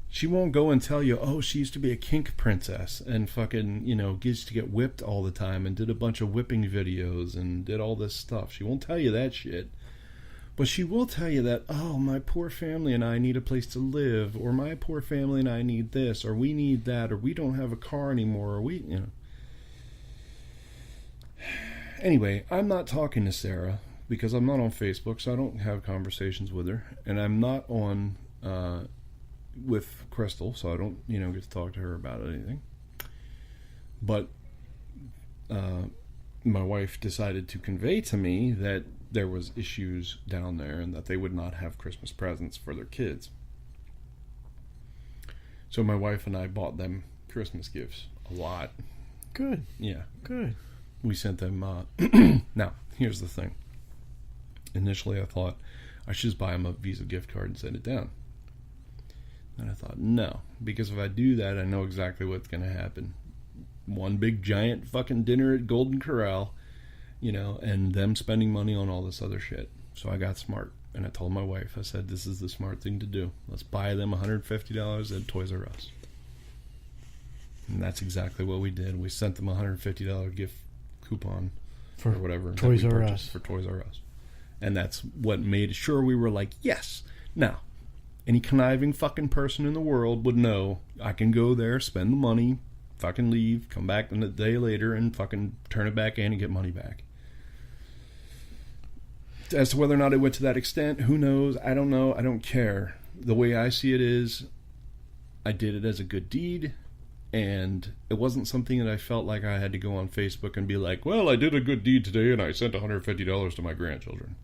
She won't go and tell you, oh, she used to be a kink princess and fucking, used to get whipped all the time and did a bunch of whipping videos and did all this stuff. She won't tell you that shit. But she will tell you that, oh, my poor family and I need a place to live, or my poor family and I need this, or we need that, or we don't have a car anymore, or we. Anyway, I'm not talking to Sarah because I'm not on Facebook, so I don't have conversations with her, and I'm not on with Crystal, so I don't, get to talk to her about anything. But my wife decided to convey to me that there was issues down there and that they would not have Christmas presents for their kids. So my wife and I bought them Christmas gifts. A lot. Good. Yeah. Good. We sent them... Now, here's the thing. Initially, I thought I should just buy them a Visa gift card and send it down. And I thought, no. Because if I do that, I know exactly what's going to happen. One big giant fucking dinner at Golden Corral, and them spending money on all this other shit. So I got smart. And I told my wife, I said, this is the smart thing to do. Let's buy them $150 at Toys R Us. And that's exactly what we did. We sent them a $150 gift coupon For or whatever Toys that we R purchased Us. for Toys R Us. And that's what made sure we were like, yes. Now, any conniving fucking person in the world would know I can go there, spend the money, fucking leave, come back a day later and fucking turn it back in and get money back. As to whether or not it went to that extent, who knows? I don't know. I don't care. The way I see it is, I did it as a good deed, and it wasn't something that I felt like I had to go on Facebook and be like, well, I did a good deed today and I sent $150 to my grandchildren.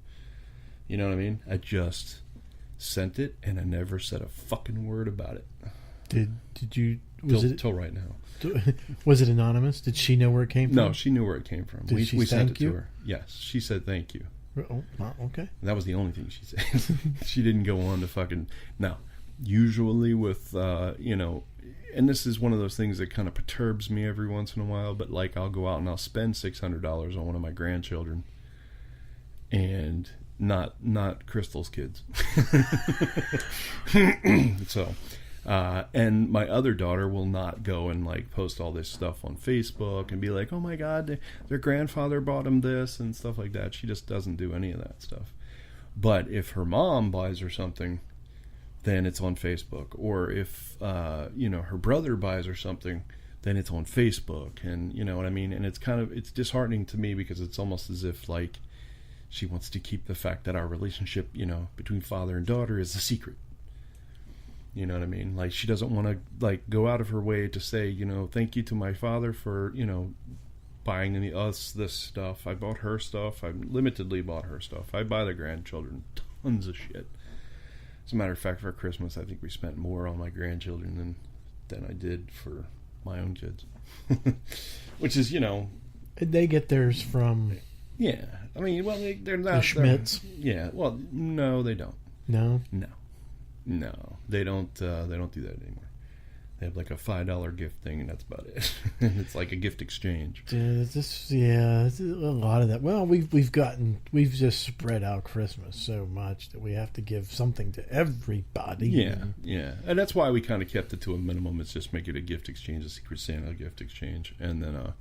You know what I mean? I just sent it and I never said a fucking word about it. Did you... Was it till right now. Was it anonymous? Did she know where it came from? No, she knew where it came from. Did she we sent thank it you? to her. Yes, she said thank you. Oh, okay. That was the only thing she said. She didn't go on to fucking... Now, usually with, and this is one of those things that kind of perturbs me every once in a while, but like I'll go out and I'll spend $600 on one of my grandchildren and not Crystal's kids. So... and my other daughter will not go and like post all this stuff on Facebook and be like, oh my God, their grandfather bought them this and stuff like that. She just doesn't do any of that stuff. But if her mom buys her something, then it's on Facebook. Or if, her brother buys her something, then it's on Facebook. And you know what I mean? And it's disheartening to me because it's almost as if like She wants to keep the fact that our relationship, between father and daughter is a secret. You know what I mean? Like, she doesn't want to, like, go out of her way to say, thank you to my father for, buying us this stuff. I bought her stuff. I limitedly bought her stuff. I buy the grandchildren tons of shit. As a matter of fact, for Christmas, I think we spent more on my grandchildren than I did for my own kids. Which is, They get theirs from yeah. I mean, well, they're not... the Schmitz. Yeah. Well, no, they don't. No? No. They don't do that anymore. They have like a $5 gift thing, and that's about it. It's like a gift exchange. It's a lot of that. Well, we've just spread out Christmas so much that we have to give something to everybody. Yeah. And that's why we kind of kept it to a minimum. It's just make it a gift exchange, a Secret Santa gift exchange. And then,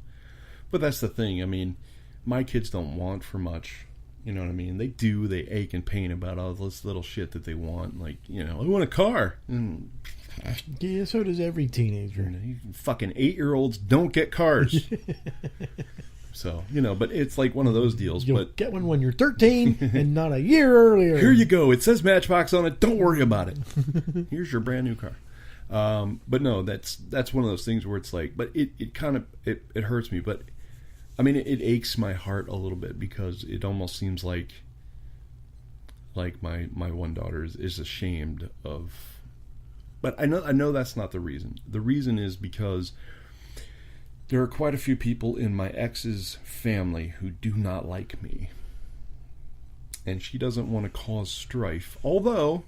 but that's the thing. I mean, my kids don't want for much. You know what I mean? They do. They ache and pain about all this little shit that they want. Like, I want a car. Yeah, so does every teenager. You fucking 8-year-olds don't get cars. So, but it's like one of those deals. You'll but get one when you're 13 and not a year earlier. Here you go. It says Matchbox on it. Don't worry about it. Here's your brand new car. But no, that's one of those things where it's like, but it kind of, it hurts me. But, I mean, it aches my heart a little bit because it almost seems like my one daughter is ashamed of... But I know that's not the reason. The reason is because there are quite a few people in my ex's family who do not like me. And she doesn't want to cause strife. Although,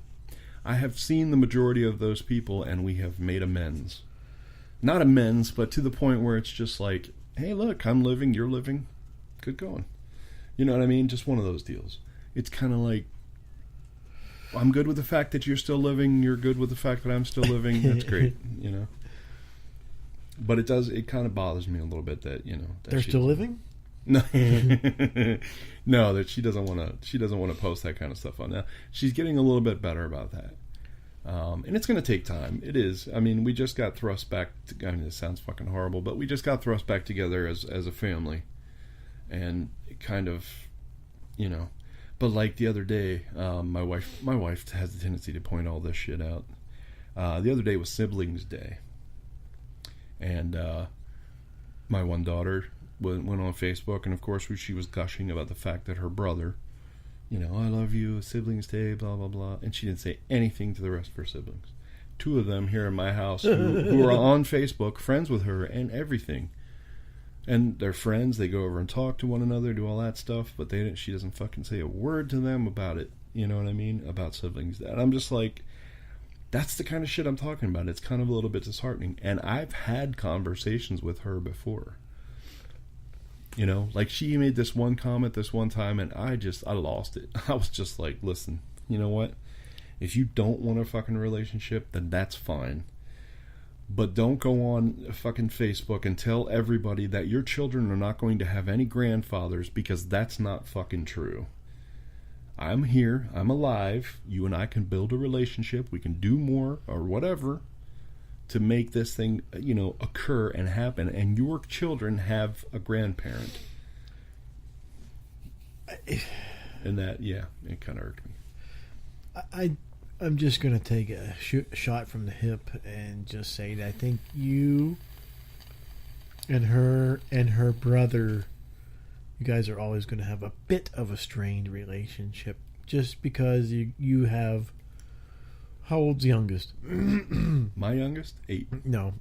I have seen the majority of those people and we have made amends. Not amends, but to the point where it's just like, hey, look, I'm living, you're living. Good going. You know what I mean? Just one of those deals. It's kind of like, I'm good with the fact that you're still living. You're good with the fact that I'm still living. That's great, But it kind of bothers me a little bit that that they're still living. No, no, that she doesn't want to post that kind of stuff on. Now she's getting a little bit better about that, and it's going to take time. It is. I mean, we just got thrust back. I mean, this sounds fucking horrible, but we just got thrust back together as a family, and it kind of, But like the other day, my wife has a tendency to point all this shit out. The other day was Siblings Day, and my one daughter went on Facebook, and of course she was gushing about the fact that her brother, I love you, Siblings Day, blah blah blah, and she didn't say anything to the rest of her siblings. 2 of them here in my house who are on Facebook, friends with her and everything. And they're friends. They go over and talk to one another, do all that stuff. But she doesn't fucking say a word to them about it. You know what I mean? About Siblings. And I'm just like, that's the kind of shit I'm talking about. It's kind of a little bit disheartening. And I've had conversations with her before. Like she made this one comment this one time, and I lost it. I was just like, listen, you know what? If you don't want a fucking relationship, then that's fine. But don't go on fucking Facebook and tell everybody that your children are not going to have any grandfathers, because that's not fucking true. I'm here. I'm alive. You and I can build a relationship. We can do more or whatever to make this thing, occur and happen. And your children have a grandparent. And that, it kind of irked me. I'm just going to take a shot from the hip and just say that I think you and her brother, you guys are always going to have a bit of a strained relationship just because you have... How old's the youngest? My youngest? 8. No.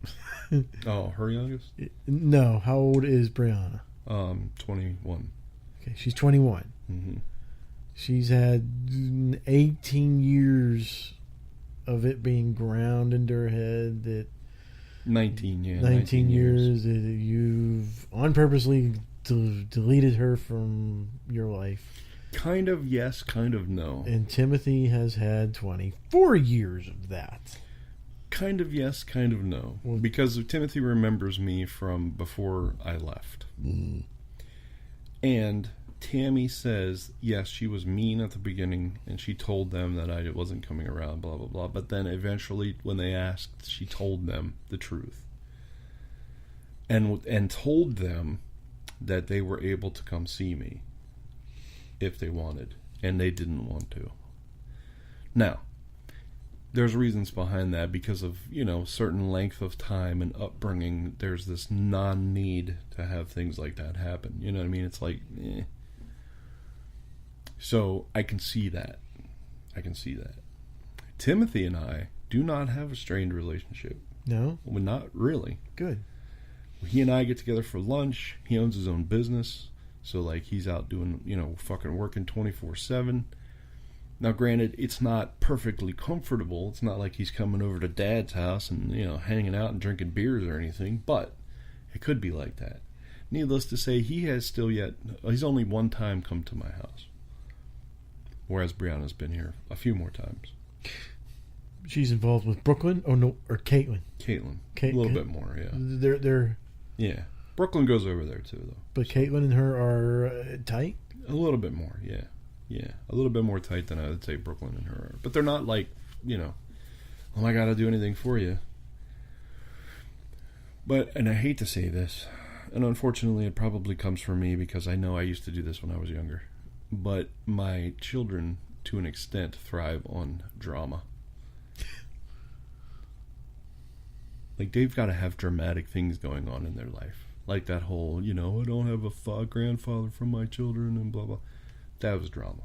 Oh, her youngest? No. How old is Brianna? 21. Okay, she's 21. Mm-hmm. She's had 18 years of it being ground into her head that 19 years that you've unpurposely deleted her from your life. Kind of yes, kind of no. And Timothy has had 24 years of that. Kind of yes, kind of no. Well, because Timothy remembers me from before I left. Mm. And Tammy says, yes, she was mean at the beginning, and she told them that I wasn't coming around, blah, blah, blah. But then eventually, when they asked, she told them the truth. And told them that they were able to come see me if they wanted, and they didn't want to. Now, there's reasons behind that because of, certain length of time and upbringing. There's this non-need to have things like that happen. You know what I mean? It's like, So I can see that. Timothy and I do not have a strained relationship. No? Well, not really. Good. He and I get together for lunch. He owns his own business. So, like, he's out doing, fucking working 24/7. Now, granted, it's not perfectly comfortable. It's not like he's coming over to Dad's house and, hanging out and drinking beers or anything. But it could be like that. Needless to say, he's only one time come to my house. Whereas Brianna's been here a few more times. She's involved with Brooklyn? Oh, no, or Caitlin. Caitlin. A little bit more, yeah. They're... Yeah. Brooklyn goes over there, too, though. But Caitlin and her are tight? A little bit more, yeah. Yeah, a little bit more tight than I would say Brooklyn and her are. But they're not like, I got to do anything for you. And I hate to say this, and unfortunately it probably comes from me because I know I used to do this when I was younger. But my children, to an extent, thrive on drama. Like, they've got to have dramatic things going on in their life. Like that whole, I don't have a grandfather for my children and blah, blah. That was drama.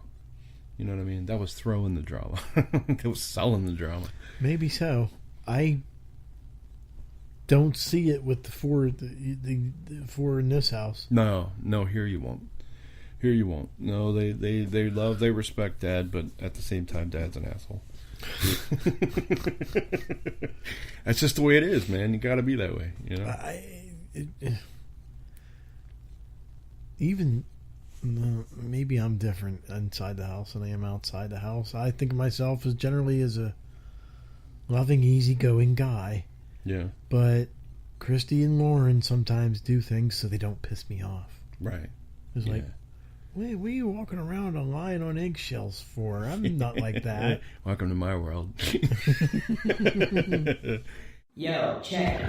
You know what I mean? That was throwing the drama. That was selling the drama. Maybe so. I don't see it with the four in this house. No, here you won't. No, they respect Dad, but at the same time, Dad's an asshole. That's just the way it is, man. You got to be that way, Even maybe I'm different inside the house than I am outside the house. I think of myself as generally as a loving, easygoing guy. Yeah. But Christy and Lauren sometimes do things so they don't piss me off. Right. It's like, wait, what are you walking around and lying on eggshells for? I'm not like that. Welcome to my world. Yo, check it.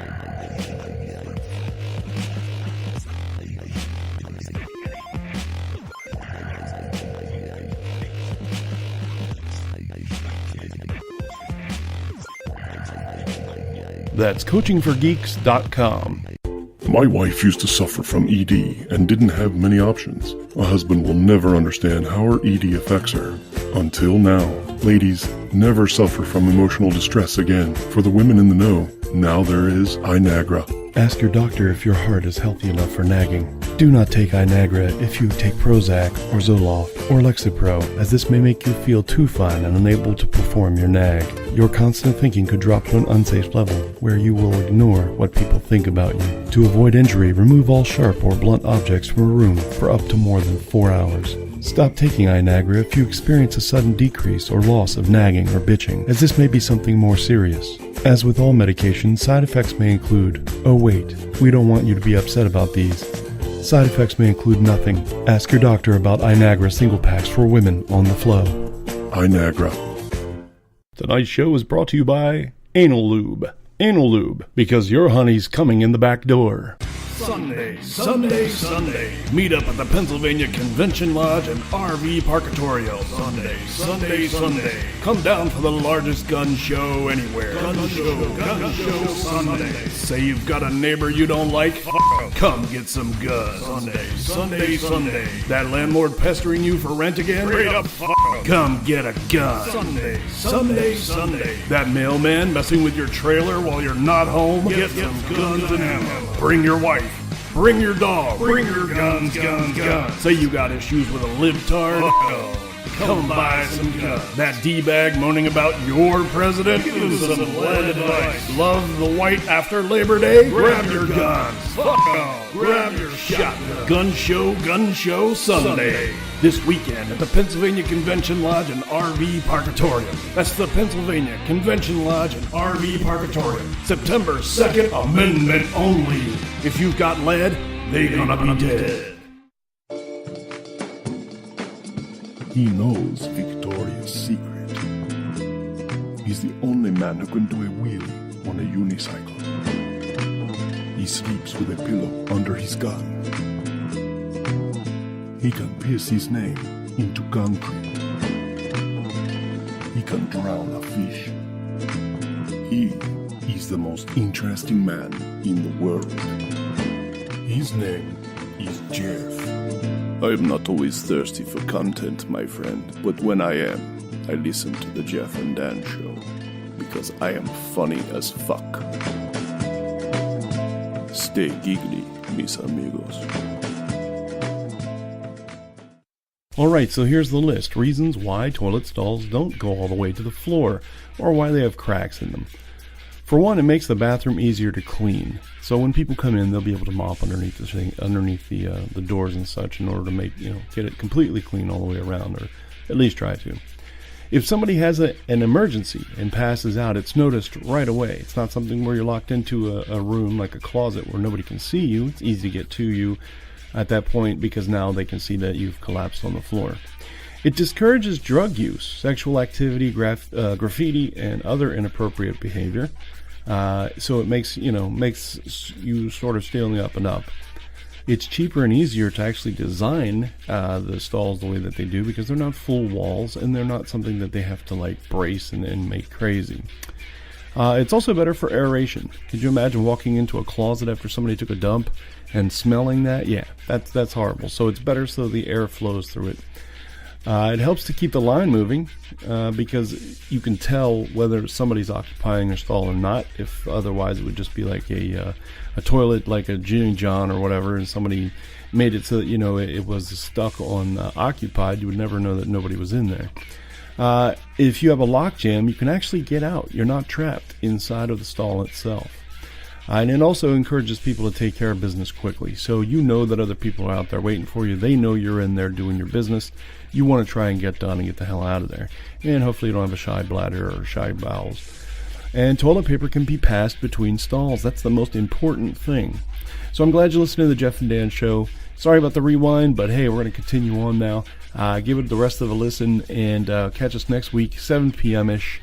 That's coachingforgeeks.com. My wife used to suffer from ED and didn't have many options. A husband will never understand how her ED affects her. Until now. Ladies, never suffer from emotional distress again. For the women in the know, now there is iNagra. Ask your doctor if your heart is healthy enough for nagging. Do not take iNagra if you take Prozac or Zoloft or Lexapro, as this may make you feel too fine and unable to perform your nag. Your constant thinking could drop to an unsafe level, where you will ignore what people think about you. To avoid injury, remove all sharp or blunt objects from a room for up to more than 4 hours. Stop taking iNagra if you experience a sudden decrease or loss of nagging or bitching, as this may be something more serious. As with all medications, side effects may include, oh wait, we don't want you to be upset about these. Side effects may include nothing. Ask your doctor about iNagra single packs for women on the flow. iNagra. Tonight's show is brought to you by Anal Lube. Anal Lube, because your honey's coming in the back door. Sunday. Meet up at the Pennsylvania Convention Lodge and RV Parkatorio. Sunday. Come down for the largest gun show anywhere. Gun show Sunday. Say you've got a neighbor you don't like? Come get some guns. Sunday. That landlord pestering you for rent again? Straight up. Come get a gun. Sunday. That mailman messing with your trailer while you're not home? Get some guns and ammo. Bring your wife. Bring your dog. Bring your guns. Say you got issues with a libtard? Come buy some guns. That D-bag moaning about your president? Give him some lead advice. Love the white after Labor Day? Grab your guns. Grab your shotgun. Gun show Sunday. This weekend at the Pennsylvania Convention Lodge and RV Parkatorium. That's the Pennsylvania Convention Lodge and RV Parkatorium. September 2nd, amendment only. If you've got lead, they gonna be dead. He knows Victoria's secret. He's the only man who can do a wheelie on a unicycle. He sleeps with a pillow under his gun. He can pierce his name into concrete. He can drown a fish. He is the most interesting man in the world. His name is Jeff. I am not always thirsty for content, my friend, but when I am, I listen to the Jeff and Dan show because I am funny as fuck. Stay giggly, mis amigos. Alright, so here's the list. Reasons why toilet stalls don't go all the way to the floor, or why they have cracks in them. For one, it makes the bathroom easier to clean. So when people come in, they'll be able to mop underneath the thing, underneath the doors and such, in order to make, get it completely clean all the way around, or at least try to. If somebody has an emergency and passes out, it's noticed right away. It's not something where you're locked into a room like a closet where nobody can see you. It's easy to get to you at that point because now they can see that you've collapsed on the floor. It discourages drug use, sexual activity, graffiti, and other inappropriate behavior. So it makes you sort of stay on the up and up. It's cheaper and easier to actually design the stalls the way that they do because they're not full walls and they're not something that they have to brace and make crazy. It's also better for aeration. Could you imagine walking into a closet after somebody took a dump and smelling that? Yeah, that's horrible. So it's better so the air flows through it. It helps to keep the line moving because you can tell whether somebody's occupying a stall or not. If otherwise, it would just be like a toilet, like a Jimmy John or whatever, and somebody made it so that it was stuck on occupied. You would never know that nobody was in there. If you have a lock jam, you can actually get out. You're not trapped inside of the stall itself. And it also encourages people to take care of business quickly. So you know that other people are out there waiting for you. They know you're in there doing your business. You want to try and get done and get the hell out of there. And hopefully you don't have a shy bladder or shy bowels. And toilet paper can be passed between stalls. That's the most important thing. So I'm glad you listened to the Jeff and Dan show. Sorry about the rewind, but hey, we're going to continue on now. Give it the rest of a listen and catch us next week, 7 p.m.-ish.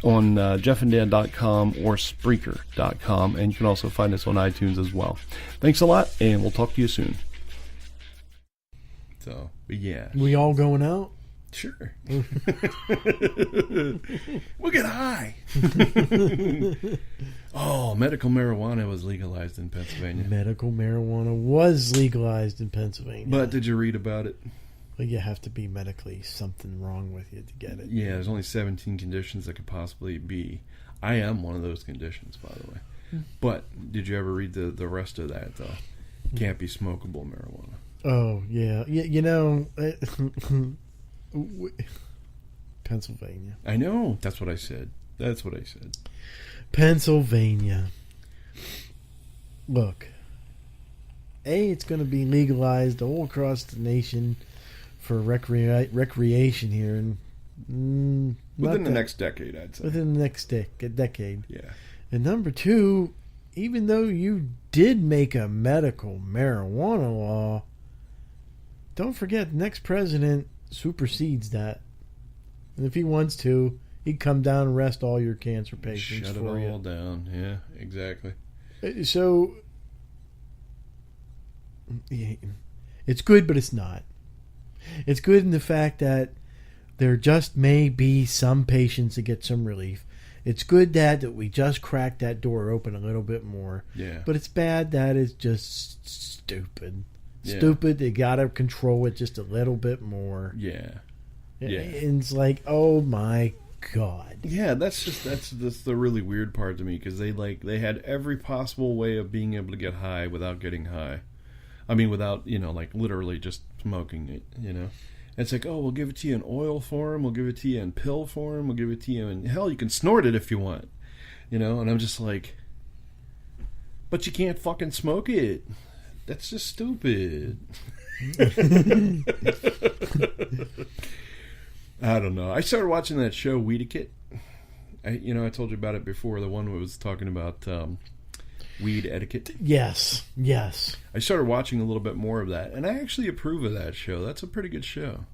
On jeffanddan.com or Spreaker.com, and you can also find us on iTunes as well. Thanks a lot, and we'll talk to you soon. So, but yeah. We all going out? Sure. We'll get high. Oh, medical marijuana was legalized in Pennsylvania. Medical marijuana was legalized in Pennsylvania. But did you read about it? Well, you have to be medically something wrong with you to get it. Yeah, there's only 17 conditions that could possibly be. I am one of those conditions, by the way. But did you ever read the rest of that, though? Can't be smokable marijuana. Oh, yeah. Pennsylvania. I know. That's what I said. Pennsylvania. Look. It's going to be legalized all across the nation for recreation here. And within the next decade, I'd say. Within the next decade. Yeah. And number two, even though you did make a medical marijuana law, don't forget the next president supersedes that. And if he wants to, he'd come down and arrest all your cancer patients. Shut it all down. Yeah, exactly. So it's good, but it's not. It's good in the fact that there just may be some patients that get some relief. It's good that we just cracked that door open a little bit more. Yeah. But it's bad that it's just stupid. Yeah. Stupid. They got to control it just a little bit more. Yeah. Yeah. And it's like, oh my God. Yeah, that's the really weird part to me because they had every possible way of being able to get high without getting high. I mean, without literally just smoking it. It's like, oh, we'll give it to you in oil form, we'll give it to you in pill form, we'll give it to you in hell, you can snort it if you want. And I'm just like, but you can't fucking smoke it. That's just stupid. I don't know. I started watching that show, Weedicate. I told you about it before. The one that was talking about weed etiquette. Yes. I started watching a little bit more of that, and I actually approve of that show. That's a pretty good show.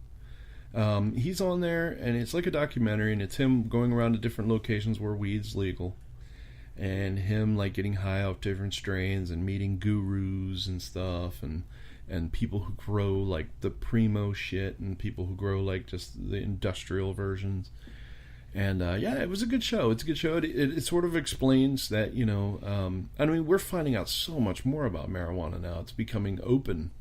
He's on there, and it's like a documentary, and it's him going around to different locations where weed's legal, and him getting high off different strains and meeting gurus and stuff, and and people who grow like the primo shit and people who grow like just the industrial versions. And yeah, it was a good show. It's a good show. It sort of explains that, you know, I mean, we're finding out so much more about marijuana now. It's becoming open,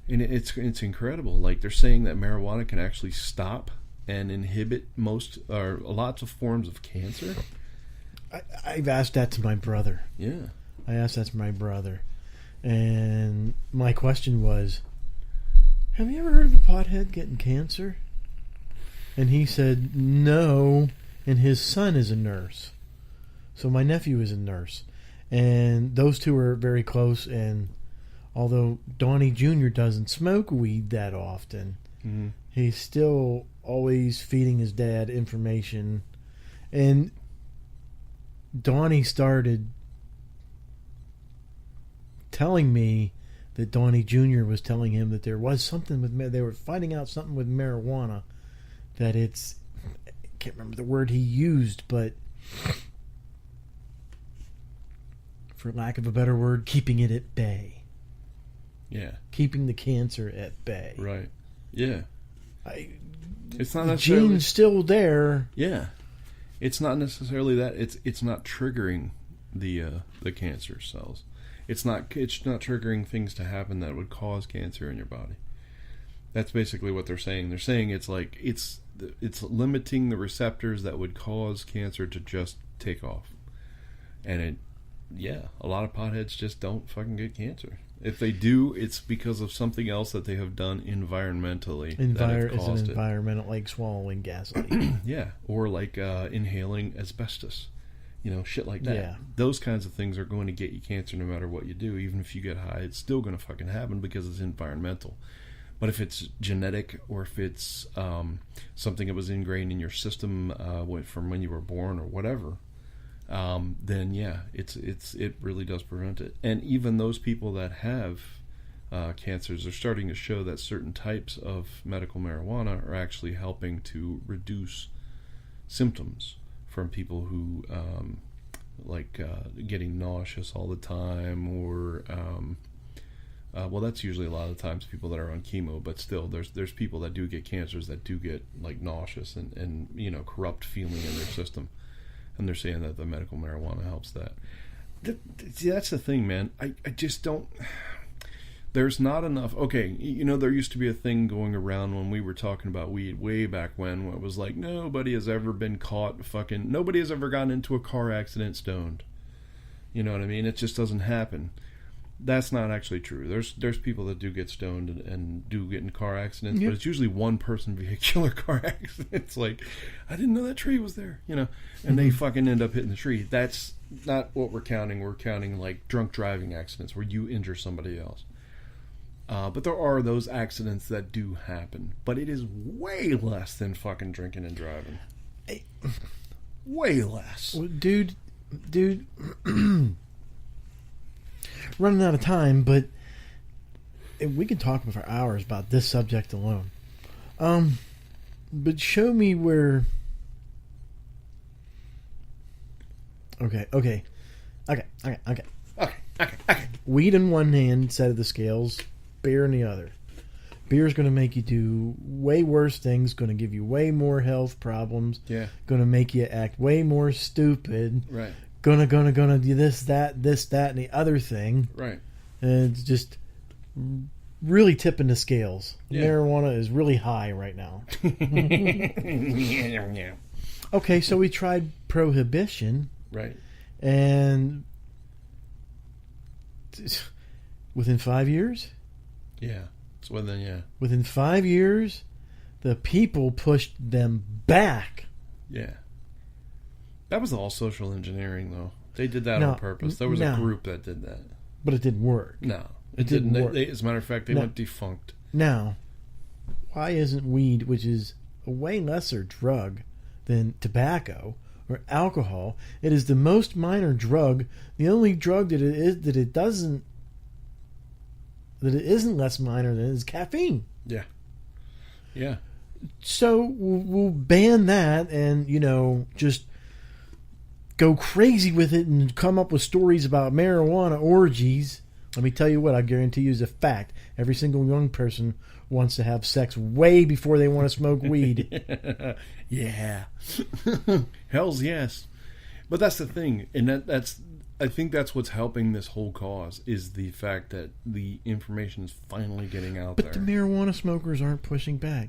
and it's incredible. Like, they're saying that marijuana can actually stop and inhibit most or lots of forms of cancer. I've asked that to my brother. Yeah. I asked that to my brother, and my question was, have you ever heard of a pothead getting cancer? And he said no, and his son is a nurse. So my nephew is a nurse. And those two are very close, and although Donnie Jr. doesn't smoke weed that often, he's still always feeding his dad information. And Donnie started telling me that Donnie Jr. was telling him that there was something with, they were finding out something with marijuana, that it's, I can't remember the word he used, but for lack of a better word, keeping it at bay. Yeah. Keeping the cancer at bay. Right. Yeah. It's not The necessarily... gene's still there. Yeah. It's not necessarily that. It's not triggering the cancer cells. It's not triggering things to happen that would cause cancer in your body. That's basically what they're saying. They're saying it's like it's limiting the receptors that would cause cancer to just take off. And a lot of potheads just don't fucking get cancer. If they do, it's because of something else that they have done environmentally that have caused it. Environmental, like swallowing gasoline. Yeah, or like inhaling asbestos. You know, shit like that. Yeah. Those kinds of things are going to get you cancer no matter what you do. Even if you get high, it's still going to fucking happen because it's environmental. But if it's genetic, or if it's something that was ingrained in your system from when you were born or whatever, then yeah, it really does prevent it. And even those people that have cancers are starting to show that certain types of medical marijuana are actually helping to reduce symptoms from people who getting nauseous all the time, or well, that's usually a lot of the times people that are on chemo, but still there's people that do get cancers that do get like nauseous and you know, corrupt feeling in their system, and they're saying that the medical marijuana helps that. See, that's the thing, man. I just don't. There's not enough. Okay, you know, there used to be a thing going around when we were talking about weed way back when it was like, nobody has ever been caught nobody has ever gotten into a car accident stoned. You know what I mean? It just doesn't happen. That's not actually true. There's people that do get stoned and do get in car accidents, but it's usually one person vehicular car accidents. Like, I didn't know that tree was there, you know, and they fucking end up hitting the tree. That's not what we're counting. We're counting like drunk driving accidents where you injure somebody else. But there are those accidents that do happen, but it is way less than fucking drinking and driving. Way less. Well, dude, running out of time, but we can talk for hours about this subject alone. But show me where. Okay. Weed in one hand, side of the scales, beer in the other. Beer is going to make you do way worse things, going to give you way more health problems. Yeah. Going to make you act way more stupid. Right. Gonna do this, that, and the other thing. Right. And it's just really tipping the scales. Yeah. Marijuana is really high right now. Okay, so we tried prohibition. Right. And within 5 years? Yeah. So then, yeah. Within 5 years, the people pushed them back. Yeah. That was all social engineering, though. They did that on purpose. There was a group that did that. But it didn't work. No. It didn't work. As a matter of fact, they went defunct. Now, why isn't weed, which is a way lesser drug than tobacco or alcohol, it is the most minor drug, the only drug that it isn't less minor than is caffeine. Yeah. Yeah. So we'll ban that and, you know, just go crazy with it and come up with stories about marijuana orgies Let me tell you what, I guarantee you is a fact. Every single young person wants to have sex way before they want to smoke weed. Yeah. Hell's yes. But that's the thing. And that's I think that's what's helping this whole cause is the fact that the information is finally getting out But there. the marijuana smokers aren't pushing back.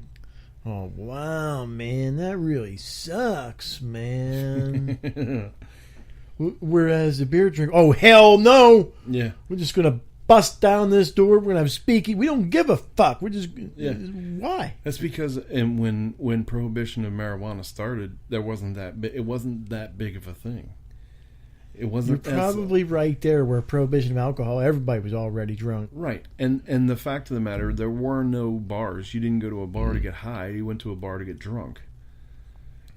Oh, wow, man. That really sucks, man. Whereas the beer drink, oh, hell no. Yeah. We're just going to bust down this door. We're going to have speaking. We don't give a fuck. We're just, Yeah. why? That's because and when prohibition of marijuana started, it wasn't that big of a thing. It You're wasn't probably right there where prohibition of alcohol, everybody was already drunk. right. And the fact of the matter, there were no bars. You didn't go to a bar to get high. You went to a bar to get drunk.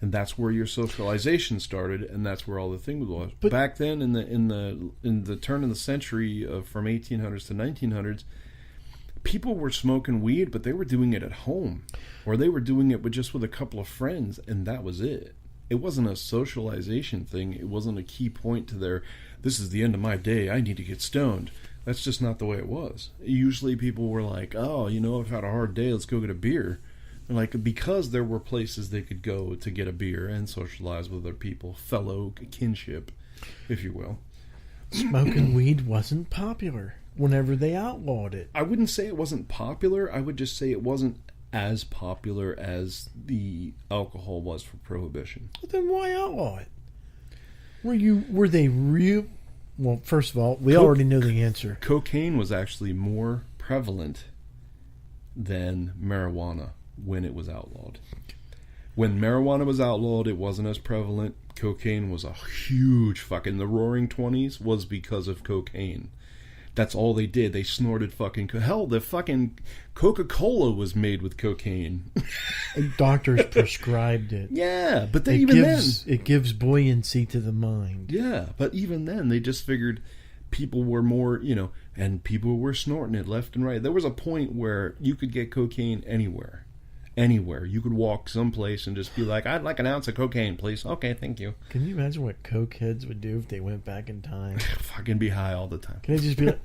And that's where your socialization started, and that's where all the thing was. But- Back then, in the turn of the century, from 1800s to 1900s, people were smoking weed, but they were doing it at home, or they were doing it with a couple of friends, and that was it. It wasn't a socialization thing. It wasn't a key point to their, this is the end of my day, I need to get stoned. That's just not the way it was. Usually people were like, oh, I've had a hard day, let's go get a beer. And because there were places they could go to get a beer and socialize with other people, fellow kinship, if you will. Smoking weed wasn't popular whenever they outlawed it. I wouldn't say it wasn't popular. I would just say it wasn't as popular as the alcohol was for prohibition. Well, then why outlaw it? Were they real? Well, first of all, we already know the answer. Cocaine was actually more prevalent than marijuana when it was outlawed. When marijuana was outlawed, it wasn't as prevalent. Cocaine was a huge fucking... The Roaring 20s was because of cocaine. That's all they did. They snorted fucking... Hell, the fucking Coca-Cola was made with cocaine. Doctors prescribed it. Yeah, but It even it gives buoyancy to the mind. Yeah, but even then, they just figured people were more, and people were snorting it left and right. There was a point where you could get cocaine anywhere. Anywhere. You could walk someplace and just be like, I'd like an ounce of cocaine, please. Okay, thank you. Can you imagine what coke heads would do if they went back in time? Fucking be high all the time. Can it just be like,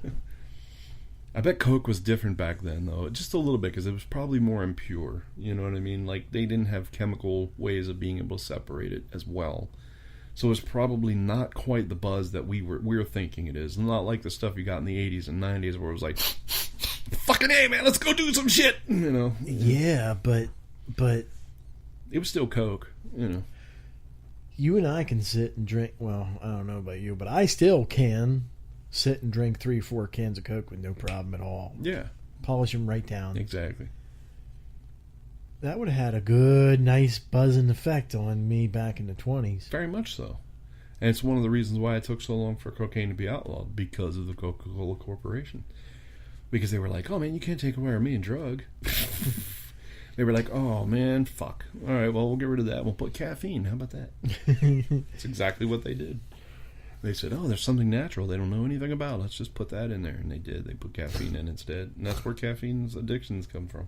I bet Coke was different back then, though. Just a little bit, because it was probably more impure. You know what I mean? Like, they didn't have chemical ways of being able to separate it as well. So it's probably not quite the buzz that we're thinking it is. Not like the stuff you got in the 80s and 90s where it was like, fucking hey, man, let's go do some shit. yeah, but It was still Coke, you and I can sit and drink. Well, I don't know about you, but I still can sit and drink 3-4 cans of Coke with no problem at all. Yeah, Polish them right down. exactly. That would have had a good, nice buzzing effect on me back in the 20s. Very much so. And it's one of the reasons why it took so long for cocaine to be outlawed, because of the Coca-Cola Corporation. Because they were like, oh man, you can't take away our main drug. They were like, oh man, fuck. All right, well, we'll get rid of that. We'll put caffeine. How about that? That's exactly what they did. They said, oh, there's something natural they don't know anything about. Let's just put that in there. And they did. They put caffeine in instead. And that's where caffeine's addictions come from.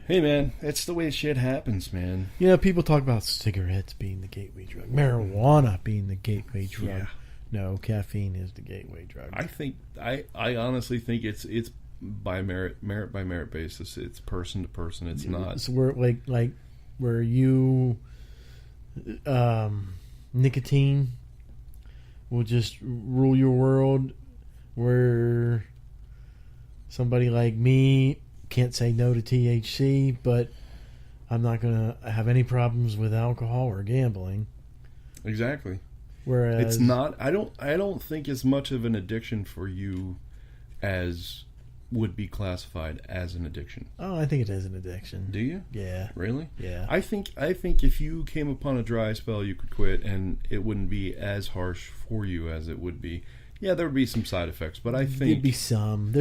Hey, man, it's the way shit happens, man. People talk about cigarettes being the gateway drug, marijuana being the gateway drug. Yeah. No, caffeine is the gateway drug. I honestly think it's by merit by merit basis. It's person to person. It's not. So we're like where you nicotine will just rule your world, where somebody like me can't say no to THC, but I'm not going to have any problems with alcohol or gambling. Exactly. Whereas It's not. I don't think it's much of an addiction for you as would be classified as an addiction. Oh, I think it is an addiction. Do you? Yeah. Really? Yeah. I think if you came upon a dry spell, you could quit, and it wouldn't be as harsh for you as it would be. Yeah, there would be some side effects, but I think There'd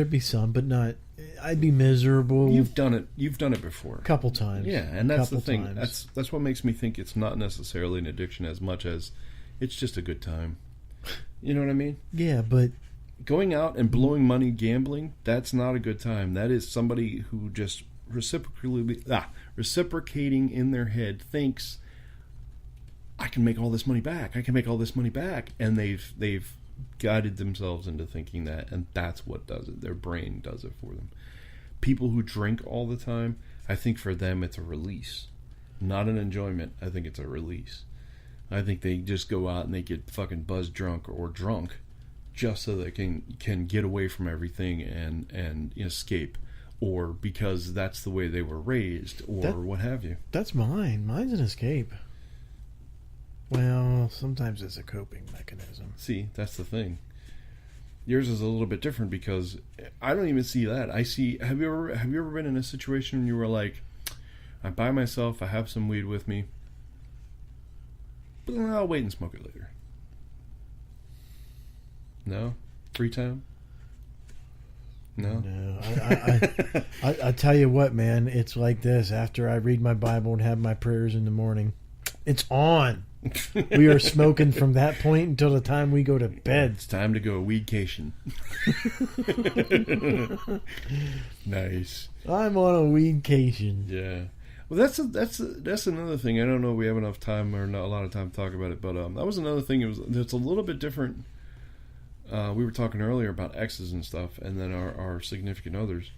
be some, but not. I'd be miserable. you've done it. You've done it before. a couple times. Yeah, and that's the Couple thing. times. That's what makes me think it's not necessarily an addiction as much as it's just a good time. You know what I mean? Yeah, but Going out and blowing money gambling, that's not a good time. That is somebody who just reciprocating in their head thinks, I can make all this money back. I can make all this money back. And they've guided themselves into thinking that, and that's what does it. Their brain does it for them. People who drink all the time, I think for them it's a release, not an enjoyment. I think it's a release. I think they just go out and they get fucking buzzed drunk or drunk just so they can get away from everything and escape, or because that's the way they were raised, or what have you. That's mine. Mine's an escape. Well, sometimes it's a coping mechanism. See, that's the thing. Yours is a little bit different because I don't even see that. I see. Have you ever been in a situation when you were like, I'm by myself, I have some weed with me, but then I'll wait and smoke it later. No? Free time? No? No. I tell you what, man, it's like this. After I read my Bible and have my prayers in the morning, it's on. We are smoking from that point until the time we go to bed. It's time to go weedcation. Nice. I'm on a weedcation. Yeah. Well, that's another thing. I don't know if we have enough time or not a lot of time to talk about it, but that was another thing. It's a little bit different. We were talking earlier about exes and stuff, and then our significant others.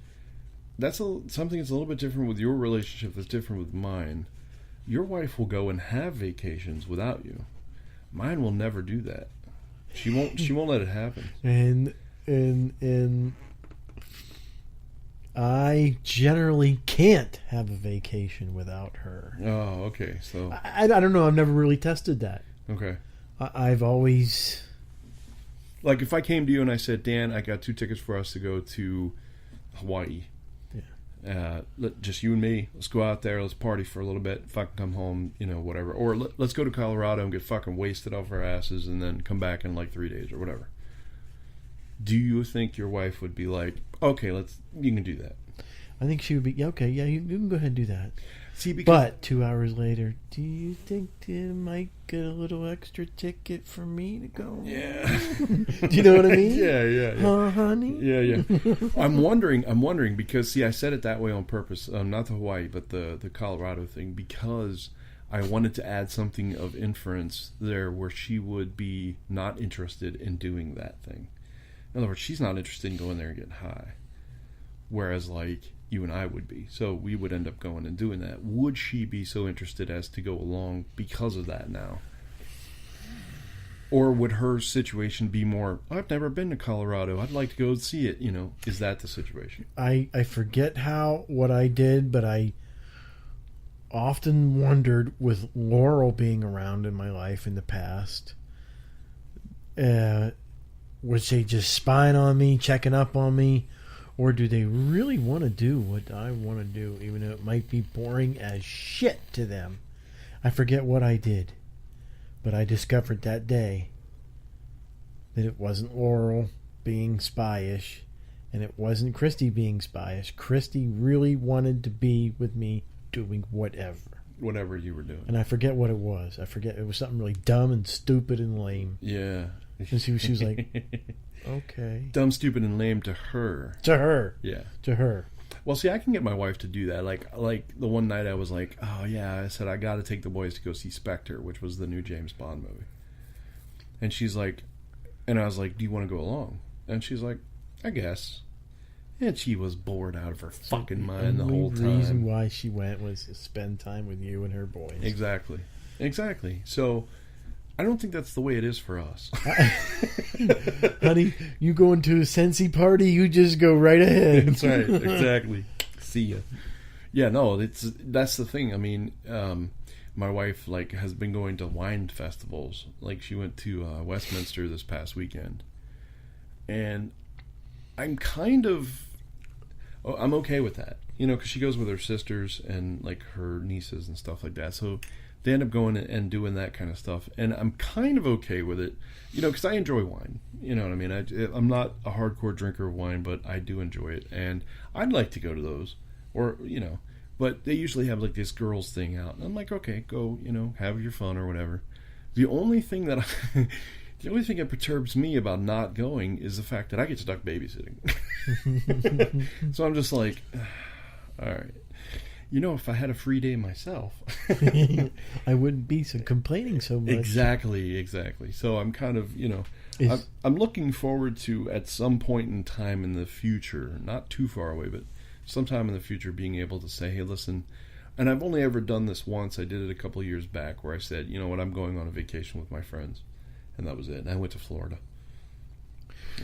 That's something that's a little bit different with your relationship. That's different with mine. Your wife will go and have vacations without you. Mine will never do that. She won't let it happen. And I generally can't have a vacation without her. Oh, okay. So I don't know. I've never really tested that. okay. I've always, Like if I came to you and I said, Dan, I got 2 tickets for us to go to Hawaii. Just you and me. Let's go out there. Let's party for a little bit. Fucking come home, whatever. Or let's go to Colorado and get fucking wasted off our asses and then come back in like 3 days or whatever. Do you think your wife would be like, okay, you can do that? I think she would be, okay, yeah, you can go ahead and do that. See, because But 2 hours later, do you think they might get a little extra ticket for me to go? yeah. Do you know what I mean? Yeah. Huh, honey? Yeah. I'm wondering because, see, I said it that way on purpose. Not the Hawaii, but the Colorado thing, because I wanted to add something of inference there where she would be not interested in doing that thing. In other words, she's not interested in going there and getting high. Whereas, like, you and I would be. So we would end up going and doing that. Would she be so interested as to go along because of that now? Or would her situation be more, I've never been to Colorado, I'd like to go see it, Is that the situation? I forget what I did, but I often wondered, with Laurel being around in my life in the past, was she just spying on me, checking up on me? Or do they really want to do what I want to do, even though it might be boring as shit to them? I forget what I did. But I discovered that day that it wasn't Laurel being spyish, and it wasn't Christy being spyish. Christy really wanted to be with me doing whatever. Whatever you were doing. And I forget what it was. I forget. It was something really dumb and stupid and lame. Yeah. And she was like, okay. Dumb, stupid, and lame to her. To her. Yeah. To her. Well, see, I can get my wife to do that. Like the one night I was like, oh, yeah, I said, I got to take the boys to go see Spectre, which was the new James Bond movie. And she's like, and I was like, do you want to go along? And she's like, I guess. And she was bored out of her fucking mind the whole time. The reason why she went was to spend time with you and her boys. Exactly. So I don't think that's the way it is for us. Honey, you going to a Sensi party, you just go right ahead. That's right. Exactly. See ya. Yeah, no, that's the thing. I mean, my wife has been going to wine festivals. Like she went to Westminster this past weekend. And I'm I'm okay with that. Because she goes with her sisters and her nieces and stuff like that. So they end up going and doing that kind of stuff, and I'm kind of okay with it, because I enjoy wine. You know what I mean? I'm not a hardcore drinker of wine, but I do enjoy it, and I'd like to go to those, or but they usually have this girls thing out, and I'm like, okay, go, have your fun or whatever. The only thing that perturbs me about not going is the fact that I get stuck babysitting. So I'm just like, all right. If I had a free day myself, I wouldn't be complaining so much. Exactly. So I'm kind of, I'm looking forward to, at some point in time in the future, not too far away, but sometime in the future, being able to say, hey, listen, and I've only ever done this once. I did it a couple of years back where I said, you know what, I'm going on a vacation with my friends. And that was it. And I went to Florida.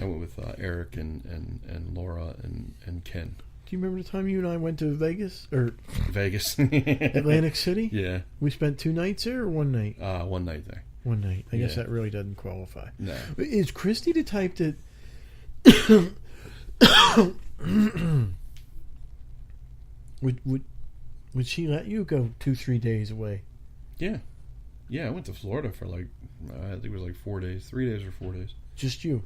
I went with Eric and Laura and Ken. Do you remember the time you and I went to Vegas? Or Vegas. Atlantic City? Yeah. We spent 2 nights there or 1 night? 1 night there. 1 night. I guess Yeah. that really doesn't qualify. No. Is Christy the type that... would she let you go 2-3 days away? Yeah. Yeah, I went to Florida for like, I think it was like 4 days. 3 days or 4 days. Just you?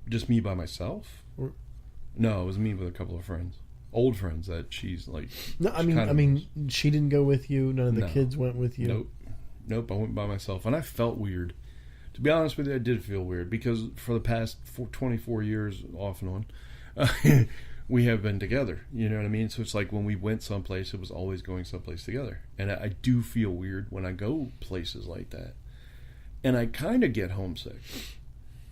Just me by myself? Or- No, it was me with a couple of friends. Old friends that she's like... No, I she mean, kind I of mean, knows. she didn't go with you. None of the No. kids went with you. Nope, I went by myself. And I felt weird. To be honest with you, I did feel weird because for the past 24 years, off and on, we have been together. You know what I mean? So it's like when we went someplace, it was always going someplace together. And I do feel weird when I go places like that. And I kind of get homesick.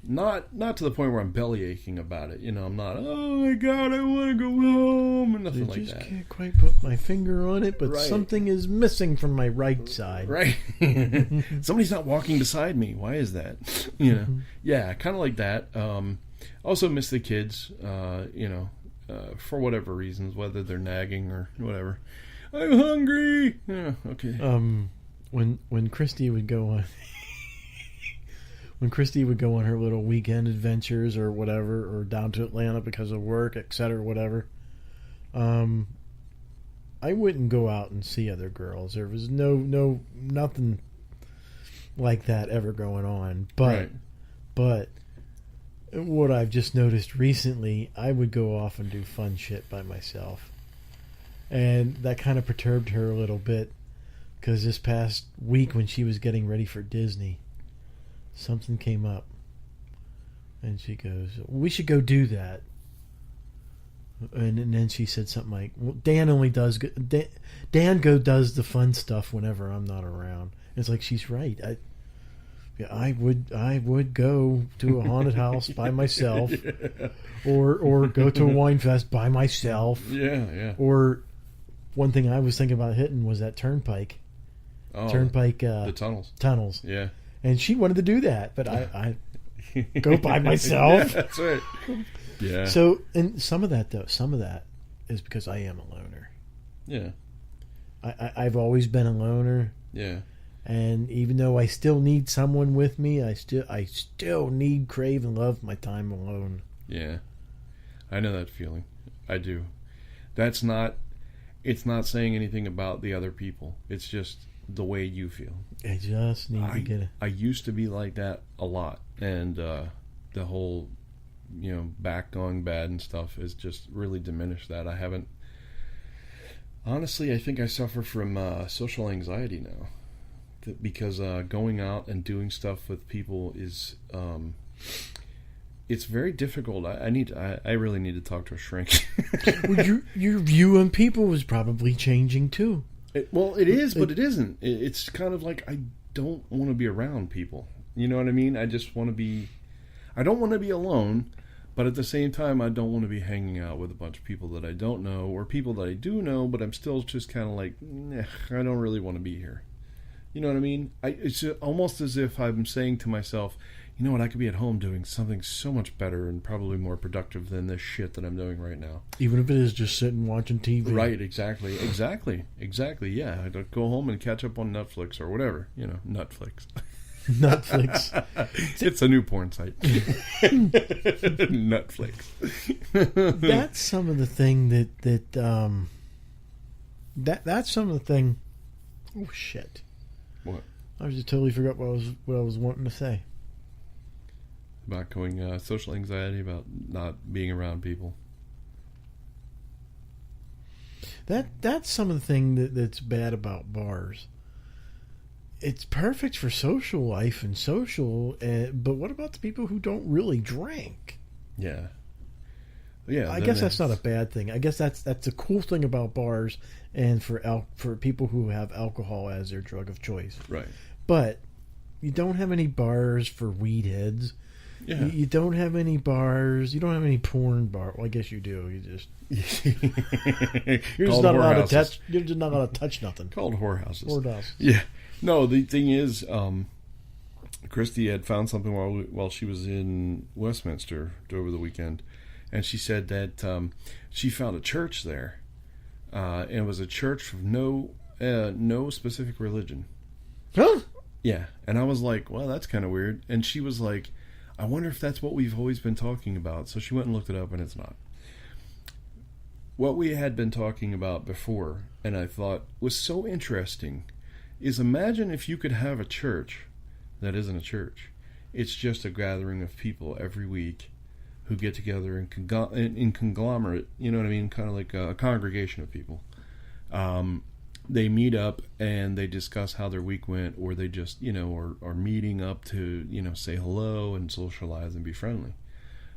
Not to the point where I'm belly aching about it. You know, I'm not, oh my God, I want to go home, and nothing I like just that. can't quite put my finger on it, but Right. something is missing from my right side. Right. Somebody's not walking beside me. Why is that? You know? Yeah, kind of like that. Also miss the kids, for whatever reasons, whether they're nagging or whatever. I'm hungry. Yeah, okay. When Christy would go on her little weekend adventures or whatever, or down to Atlanta because of work, etc., whatever, I wouldn't go out and see other girls. There was nothing like that ever going on. Right. But what I've just noticed recently, I would go off and do fun shit by myself. And that kind of perturbed her a little bit, because this past week when she was getting ready for Disney, something came up. And she goes, we should go do that. And then she said something like, well, Dan does the fun stuff whenever I'm not around. It's like, she's right. I would go to a haunted house by myself, or go to a wine fest by myself. Yeah. Or one thing I was thinking about hitting was that Turnpike. Oh, the tunnels. Yeah. And she wanted to do that, but I go by myself. That's right. Yeah. So, and some of that is because I am a loner. Yeah. I've always been a loner. Yeah. And even though I still need someone with me, I still need, crave, and love my time alone. Yeah. I know that feeling. I do. It's not saying anything about the other people. It's just the way you feel. I just need to get it. I used to be like that a lot. And the whole, back going bad and stuff has just really diminished that. I haven't... Honestly, I think I suffer from social anxiety now. Because going out and doing stuff with people is it's very difficult. I really need to talk to a shrink. Well, your view on people was probably changing too. It is, but it isn't. It's kind of like I don't want to be around people. You know what I mean? I just want to be. I don't want to be alone, but at the same time, I don't want to be hanging out with a bunch of people that I don't know or people that I do know, but I'm still just kind of like, I don't really want to be here. You know what I mean? It's almost as if I'm saying to myself, you know what, I could be at home doing something so much better and probably more productive than this shit that I'm doing right now. Even if it is just sitting watching TV. Right, exactly. Yeah, I'd go home and catch up on Netflix or whatever. Netflix. Netflix. It's a new porn site. Netflix. That's some of the thing that's some of the thing. Oh shit. What? I just totally forgot what I was wanting to say. About going social anxiety, about not being around people. That's some of the thing that's bad about bars. It's perfect for social life and social, but what about the people who don't really drink? Yeah. Yeah. I guess that's not a bad thing. I guess that's a cool thing about bars and for people who have alcohol as their drug of choice. Right. But you don't have any bars for weed heads. Yeah. You don't have any bars. You don't have any porn bar. Well, I guess you do. You just you're just Called not allowed to whorehouses. touch. You're just not allowed to touch nothing. Called whorehouses. Whorehouses. Yeah. No, the thing is, Christy had found something while she was in Westminster over the weekend, and she said that she found a church there, and it was a church of no specific religion. Huh? Yeah, and I was like, well, that's kind of weird. And she was like, I wonder if that's what we've always been talking about. So she went and looked it up, and it's not. What we had been talking about before, and I thought was so interesting, is imagine if you could have a church that isn't a church. It's just a gathering of people every week who get together in conglomerate, you know what I mean? Kind of like a congregation of people. They meet up and they discuss how their week went, or they just, are meeting up to, say hello and socialize and be friendly.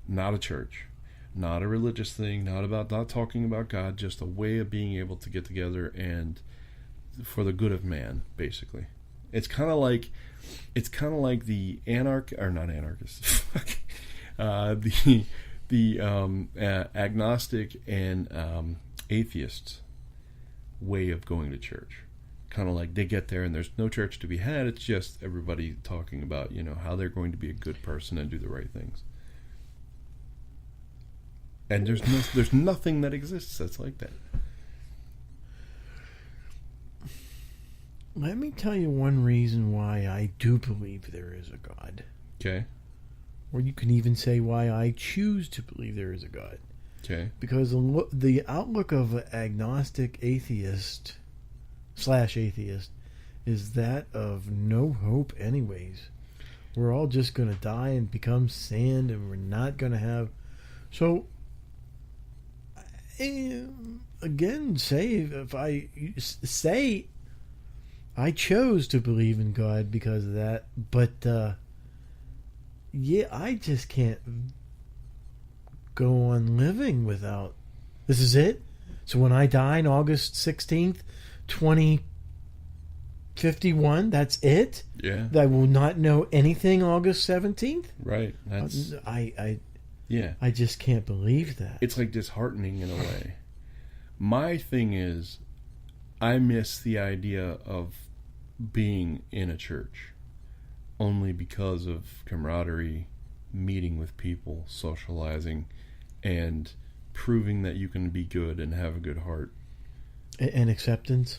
Not a church. Not a religious thing, not talking about God, just a way of being able to get together and for the good of man, basically. It's kind of like the agnostic and atheists way of going to church. Kind of like they get there and there's no church to be had. It's just everybody talking about how they're going to be a good person and do the right things. And there's nothing that exists that's like that. Let me tell you one reason why I do believe there is a God. Okay. Or you can even say why I choose to believe there is a God. Okay. Because the outlook of an agnostic atheist / atheist is that of no hope anyways. We're all just going to die and become sand, and we're not going to have... So, again, if I chose to believe in God because of that, but I just can't go on living without. This is it. So when I die on August 16th, 2051, that's it. Yeah. I will not know anything August 17th. Right. That's I yeah. just can't believe that. It's like disheartening in a way. My thing is, I miss the idea of being in a church only because of camaraderie, meeting with people, socializing, and proving that you can be good and have a good heart. And acceptance?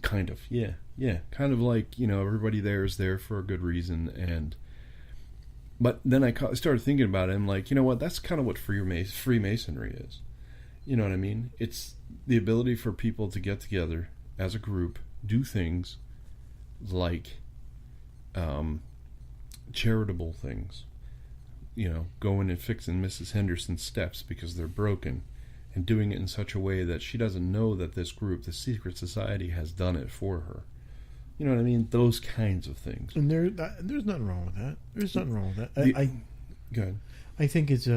Kind of, yeah. Yeah, kind of like, everybody there is there for a good reason. But then I started thinking about it, and I'm like, you know what, that's kind of what Freemasonry is. You know what I mean? It's the ability for people to get together as a group, do things like charitable things. Going and fixing Mrs. Henderson's steps because they're broken, and doing it in such a way that she doesn't know that this group, the secret society, has done it for her. You know what I mean? Those kinds of things. And there's nothing wrong with that. There's nothing wrong with that. Go ahead. I think it's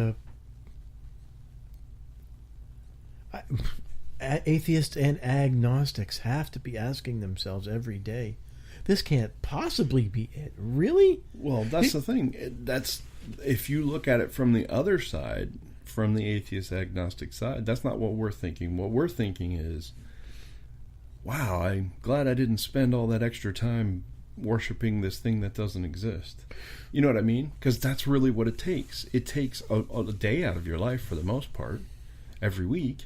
atheists and agnostics have to be asking themselves every day, this can't possibly be it. Really? Well, that's the thing. That's, if you look at it from the other side, from the atheist agnostic side, that's not what we're thinking. What we're thinking is, wow, I'm glad I didn't spend all that extra time worshiping this thing that doesn't exist. You know what I mean? Because that's really what it takes. It takes a day out of your life, for the most part, every week,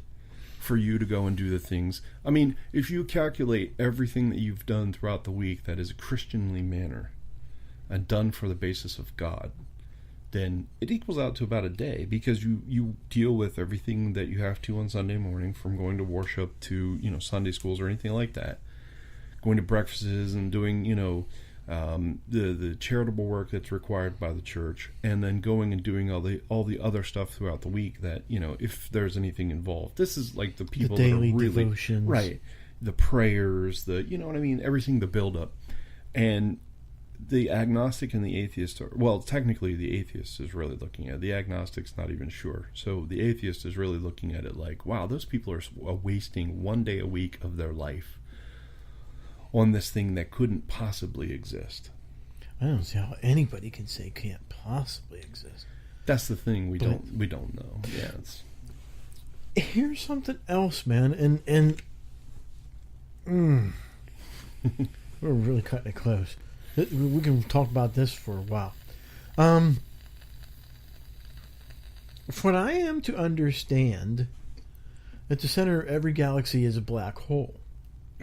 for you to go and do the things. I mean, if you calculate everything that you've done throughout the week that is a Christianly manner and done for the basis of God, then it equals out to about a day, because you deal with everything that you have to on Sunday morning, from going to worship to Sunday schools or anything like that, going to breakfasts and doing the charitable work that's required by the church, and then going and doing all the other stuff throughout the week that if there's anything involved. This is like the people the daily that are really devotions, right, the prayers, the what I mean, everything, the build up. And the agnostic and the atheist are, well, technically the atheist is really looking at it. The agnostic's not even sure. So the atheist is really looking at it like, wow, those people are wasting one day a week of their life on this thing that couldn't possibly exist. I don't see how anybody can say can't possibly exist. That's the thing. We But- don't know. Yeah, it's Here's something else, man, and we're really cutting it close. We can talk about this for a while. From what I am to understand, at the center of every galaxy is a black hole.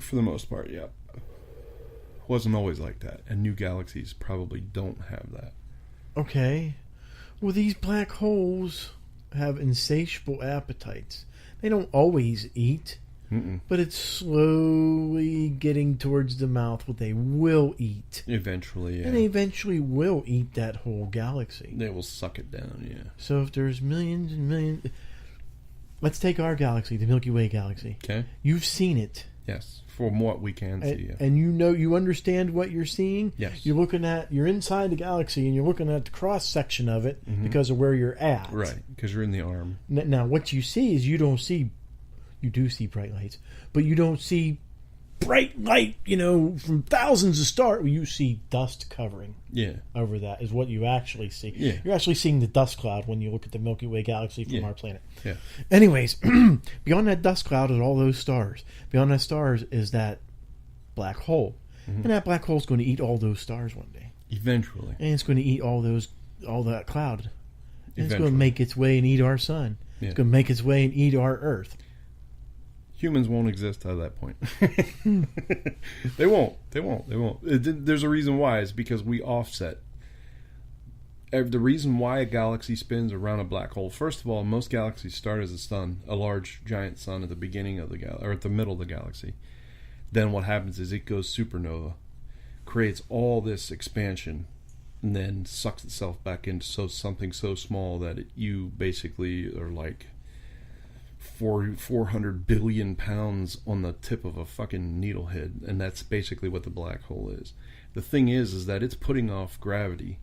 for the most part. Yeah, wasn't always like that, and new galaxies probably don't have that. Okay. Well, these black holes have insatiable appetites. They don't always eat, Mm-mm. but it's slowly getting towards the mouth what they will eat. Eventually, yeah. And they eventually will eat that whole galaxy. They will suck it down. Yeah. So if there's millions and millions... Let's take our galaxy, the Milky Way galaxy. Okay. You've seen it. Yes. From what we can see. Yeah. And you understand what you're seeing. Yes. You're inside the galaxy and you're looking at the cross section of it because of where you're at. Right. Because you're in the arm. Now, what you see is you do see bright lights, but you don't see bright light, from thousands of stars. You see dust covering Yeah. over that is what you actually see. Yeah. You're actually seeing the dust cloud when you look at the Milky Way galaxy from Yeah. our planet. Yeah. Anyways, beyond that dust cloud is all those stars. Beyond that stars is that black hole. And that black hole is going to eat all those stars one day. Eventually. And it's going to eat all that cloud. And it's going Eventually. to make its way and eat our sun. Yeah. It's going to make its way and eat our Earth. Humans won't exist at that point. They won't. There's a reason why. It's because we offset. The reason why a galaxy spins around a black hole, first of all, most galaxies start as a sun, a large giant sun at the beginning of the or at the middle of the galaxy. Then what happens is it goes supernova, creates all this expansion, and then sucks itself back into something so small that you basically are like 400 billion pounds on the tip of a fucking needlehead, and that's basically what the black hole is. The thing is that it's putting off gravity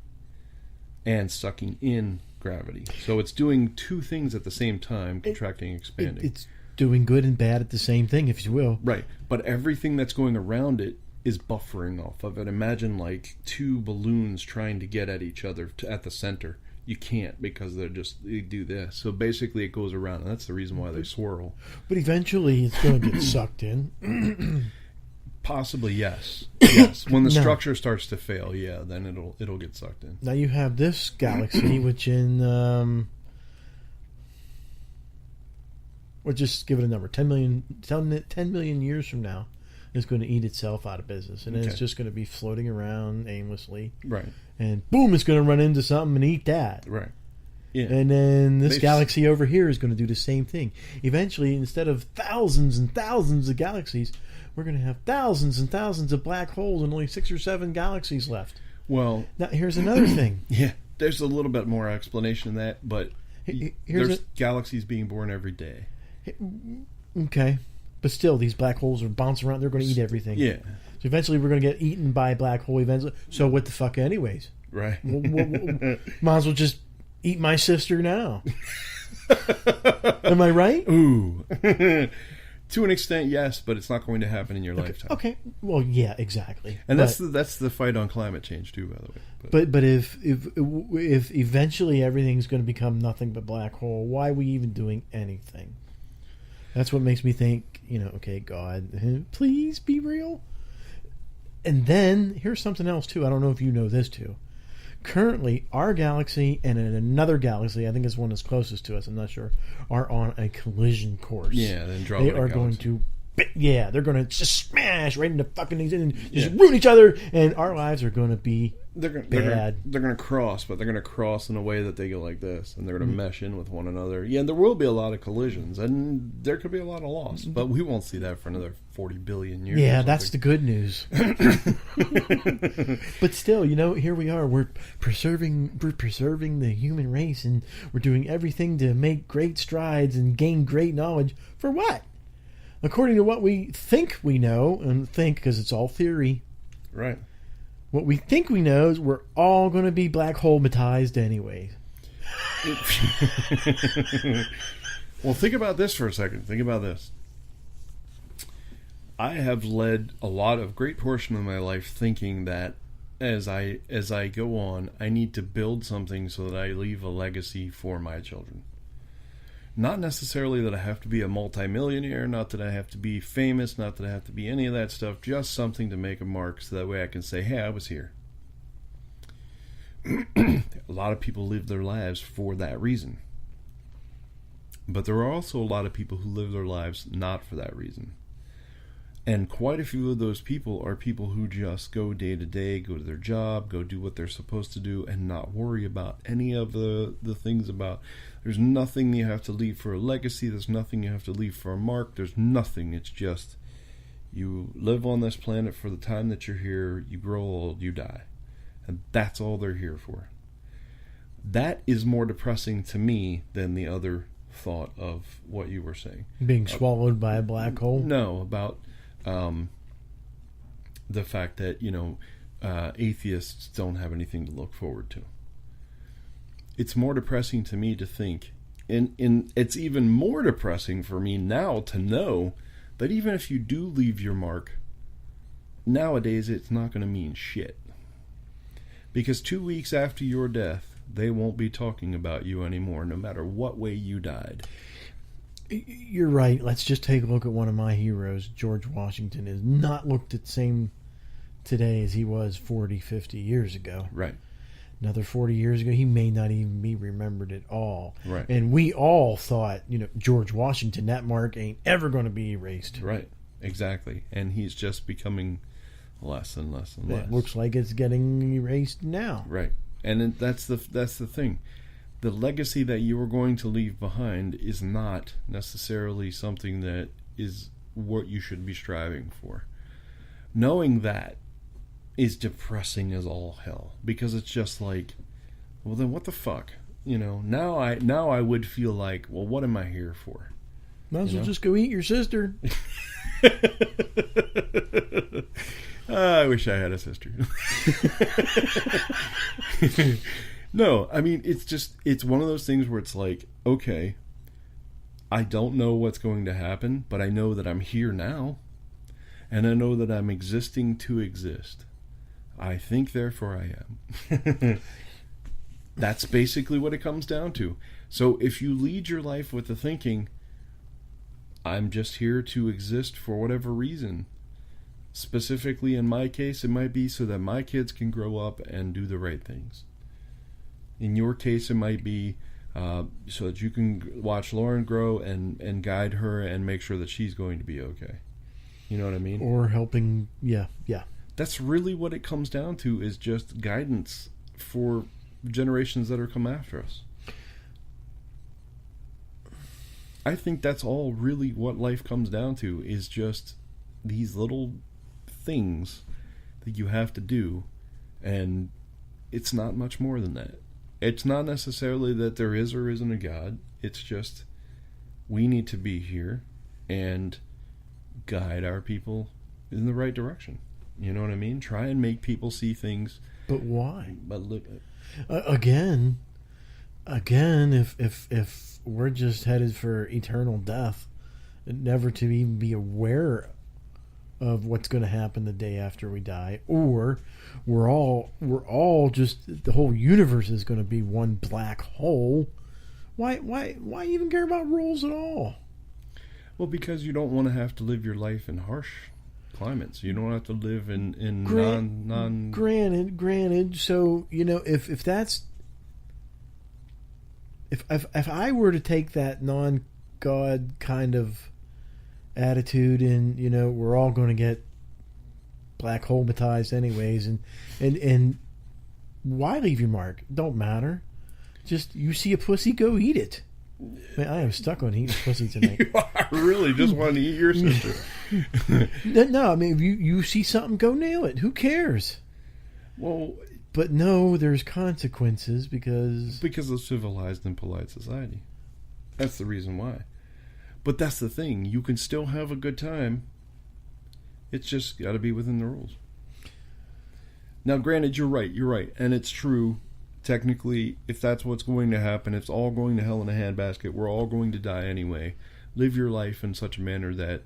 and sucking in gravity. So it's doing two things at the same time, contracting and expanding. It's doing good and bad at the same thing, if you will. Right. But everything that's going around it is buffering off of it. Imagine like two balloons trying to get at each other at the center. You can't because they do this. So basically it goes around, and that's the reason why they swirl. But eventually it's going to get sucked in. Possibly, yes. Yes. When the No. structure starts to fail, yeah, then it'll get sucked in. Now you have this galaxy, which we'll just give it a number, 10 million years from now, is going to eat itself out of business. And then it's Okay. just going to be floating around aimlessly. Right. And boom, it's going to run into something and eat that. Right. Yeah. And then this They've- galaxy over here is going to do the same thing. Eventually, instead of thousands and thousands of galaxies, we're going to have thousands and thousands of black holes and only 6 or 7 galaxies left. Well, Now, here's another thing. yeah, there's a little bit more explanation than that, but Here's there's galaxies being born every day. Okay. But still, these black holes are bouncing around. They're going to eat everything. Yeah. So eventually, we're going to get eaten by a black hole eventually. So what the fuck anyways? Right. Might as well just eat my sister now. Am I right? Ooh. To an extent, yes, but it's not going to happen in your lifetime. Okay. Well, yeah, exactly. And But- that's the fight on climate change too, by the way. But if eventually everything's going to become nothing but black hole, why are we even doing anything? That's what makes me think, okay, God, please be real. And then here's something else too. I don't know if you know this too. Currently, our galaxy and another galaxy, I think it's one that's closest to us, I'm not sure, are on a collision course. Yeah, then drop They it are in going galaxy. to, they're going to just smash right into fucking things and just Yeah. ruin each other, and our lives are going to be They're going bad. to cross, but they're going to cross in a way that they go like this, and they're going to Mm-hmm. mesh in with one another. Yeah, and there will be a lot of collisions, and there could be a lot of loss, but we won't see that for another 40 billion years. Yeah, or that's the good news. But still, here we are. We're preserving the human race, and we're doing everything to make great strides and gain great knowledge. For what? According to what we think we know, and think because it's all theory, right. what we think we know is we're all going to be black hole-matized anyway. Well, think about this for a second. Think about this. I have led a great portion of my life thinking that as I go on, I need to build something so that I leave a legacy for my children. Not necessarily that I have to be a multimillionaire, not that I have to be famous, not that I have to be any of that stuff, just something to make a mark so that way I can say, hey, I was here. A lot of people live their lives for that reason. But there are also a lot of people who live their lives not for that reason. And quite a few of those people are people who just go day to day, go to their job, go do what they're supposed to do, and not worry about any of the things about, there's nothing you have to leave for a legacy, there's nothing you have to leave for a mark, there's nothing. It's just, you live on this planet for the time that you're here, you grow old, you die. And that's all they're here for. That is more depressing to me than the other thought of what you were saying. Being swallowed by a black hole? No, about the fact that, atheists don't have anything to look forward to. It's more depressing to me to think, and it's even more depressing for me now to know that even if you do leave your mark, nowadays it's not going to mean shit. Because 2 weeks after your death, they won't be talking about you anymore, no matter what way you died. You're right. Let's just take a look at one of my heroes. George Washington is not looked at the same today as he was 40, 50 years ago. Right. Another 40 years ago, he may not even be remembered at all. Right. And we all thought, George Washington, that mark ain't ever going to be erased. Right. Exactly. And he's just becoming less and less and less. It looks like it's getting erased now. Right. And that's the thing. The legacy that you are going to leave behind is not necessarily something that is what you should be striving for. Knowing that is depressing as all hell, because it's just like, well, then what the fuck? Now I would feel like, well, what am I here for? Might as well just go eat your sister. I wish I had a sister. No, I mean, it's one of those things where it's like, okay, I don't know what's going to happen, but I know that I'm here now, and I know that I'm existing to exist. I think, therefore I am. That's basically what it comes down to. So if you lead your life with the thinking, I'm just here to exist for whatever reason, specifically in my case, it might be so that my kids can grow up and do the right things. In your case, it might be so that you can watch Lauren grow and guide her and make sure that she's going to be okay. You know what I mean? Or helping, yeah. That's really what it comes down to, is just guidance for generations that are come after us. I think that's all really what life comes down to, is just these little things that you have to do, and it's not much more than that. It's not necessarily that there is or isn't a God. It's just we need to be here and guide our people in the right direction. You know what I mean? Try and make people see things. But why? But look, again, if we're just headed for eternal death, never to even be aware of what's going to happen the day after we die, or we're all just, the whole universe is going to be one black hole. Why even care about rules at all? well, because you don't want to have to live your life in harsh climates. You don't have to live in non. Granted. So if that's if I were to take that non-God kind of attitude, and we're all going to get black hole-matized anyways, and why leave your mark? Don't matter. Just, you see a pussy, go eat it. Man, I am stuck on eating pussy tonight. You are really just wanting to eat your sister. No, I mean, if you see something, go nail it. Who cares? Well, but no, there's consequences because of civilized and polite society. That's the reason why. But that's the thing. You can still have a good time. It's just got to be within the rules. Now, granted, you're right. And it's true. Technically, if that's what's going to happen, it's all going to hell in a handbasket. We're all going to die anyway. Live your life in such a manner that,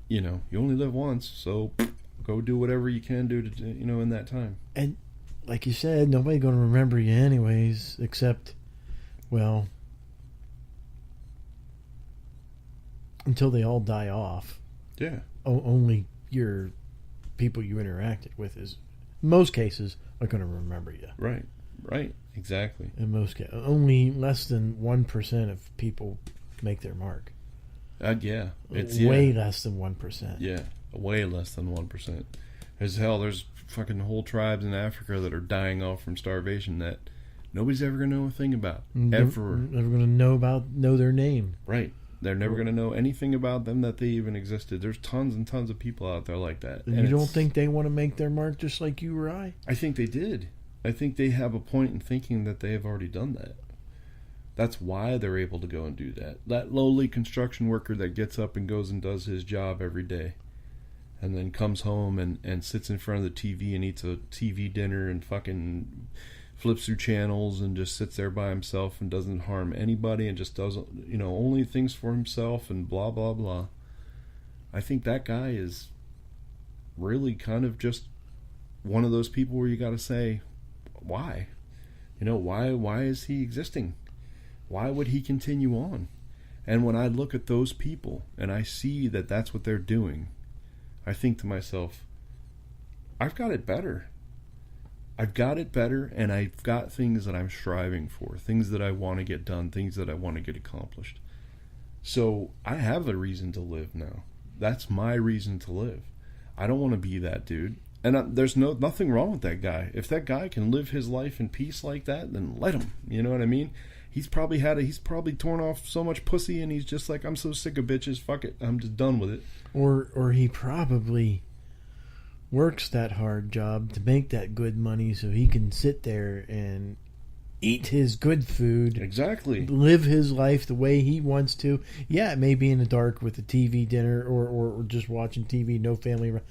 you only live once, so go do whatever you can do to, in that time. And like you said, nobody's going to remember you anyways, except, well, until they all die off. Yeah. Only your people you interacted with most cases are going to remember you. Right, exactly. In most cases, only less than 1% of people make their mark. Yeah, it's way less than 1%. Yeah, way less than 1%. There's fucking whole tribes in Africa that are dying off from starvation that nobody's ever gonna know a thing about. Ever. Never going to know their name. Right. They're never going to know anything about them, that they even existed. There's tons and tons of people out there like that. And you don't think they want to make their mark just like you or I? I think they did. I think they have a point in thinking that they have already done that. That's why they're able to go and do that. That lowly construction worker that gets up and goes and does his job every day and then comes home and sits in front of the TV and eats a TV dinner and fucking flips through channels and just sits there by himself and doesn't harm anybody and just does, only things for himself and blah, blah, blah. I think that guy is really kind of just one of those people where you got to say, why? Why is he existing? Why would he continue on? And when I look at those people and I see that that's what they're doing, I think to myself, I've got it better. I've got it better, and I've got things that I'm striving for, things that I want to get done, things that I want to get accomplished. So I have a reason to live now. That's my reason to live. I don't want to be that dude. And there's nothing wrong with that guy. If that guy can live his life in peace like that, then let him. You know what I mean? He's probably torn off so much pussy, and he's just like, I'm so sick of bitches. Fuck it. I'm just done with it. Or he probably works that hard job to make that good money so he can sit there and eat his good food. Exactly. Live his life the way he wants to. Yeah, it may be in the dark with a TV dinner or just watching TV, no family around.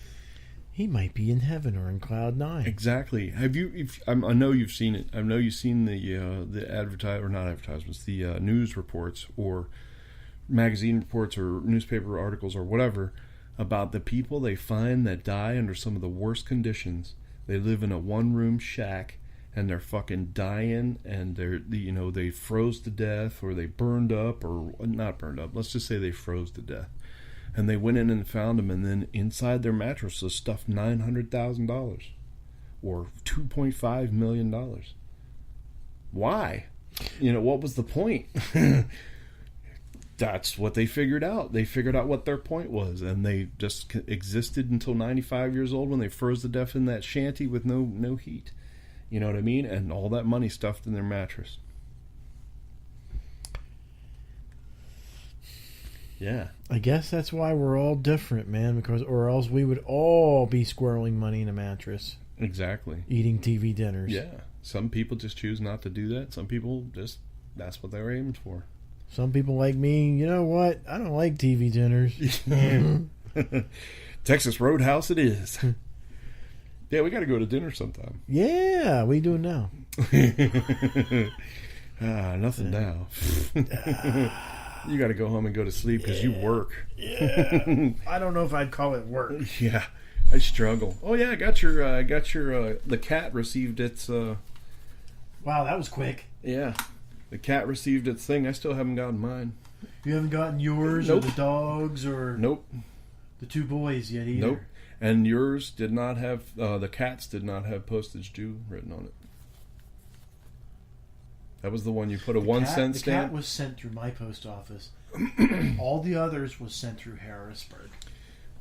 He might be in heaven or in cloud 9. Exactly. I know you've seen it. I know you've seen the news reports or magazine reports or newspaper articles or whatever about the people they find that die under some of the worst conditions. They live in a one-room shack and they're fucking dying, and they froze to death, or they burned up, or not burned up. Let's just say they froze to death. And they went in and found them, and then inside their mattress was stuffed $900,000 or $2.5 million. Why? What was the point? That's what they figured out. They figured out what their point was, and they just existed until 95 years old when they froze to death in that shanty with no heat. You know what I mean? And all that money stuffed in their mattress. Yeah. I guess that's why we're all different, man, or else we would all be squirreling money in a mattress. Exactly. Eating TV dinners. Yeah. Some people just choose not to do that. Some people that's what they're aiming for. Some people like me, you know what? I don't like TV dinners. Texas Roadhouse it is. Yeah, we got to go to dinner sometime. Yeah, what are you doing now? Nothing now. You got to go home and go to sleep because you work. Yeah. I don't know if I'd call it work. Yeah, I struggle. Oh yeah, I got your the cat received its Wow, that was quick. Yeah. The cat received its thing. I still haven't gotten mine. You haven't gotten yours? Nope. Or the dogs or Nope. The two boys yet either? Nope. And yours did not have the cats did not have postage due written on it. That was the one you put a 1 cent The stamp. cat was sent through my post office. All the others was sent through Harrisburg.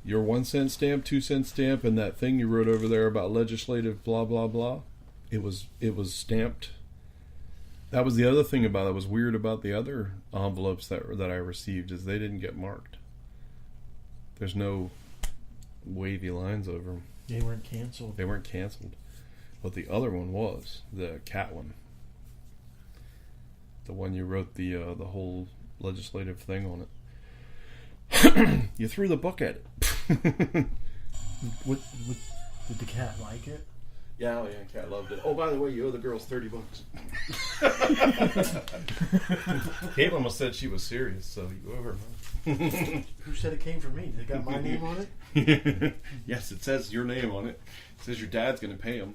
Your 1 cent stamp, 2 cent stamp, and that thing you wrote over there about legislative blah blah blah. It was stamped. That was the other thing that was weird about the other envelopes that I received, is they didn't get marked. There's no wavy lines over them. They weren't canceled. They weren't canceled. But the other one was, the cat one. The one you wrote the whole legislative thing on it. You threw the book at it. What, did the cat like it? Yeah, Cat loved it. Oh, by the way, you owe the girls $30. Caitlin almost said she was serious, so you owe her money. Who said it came from me? They got my name on it? Yes, it says your name on it. It says your dad's going to pay him.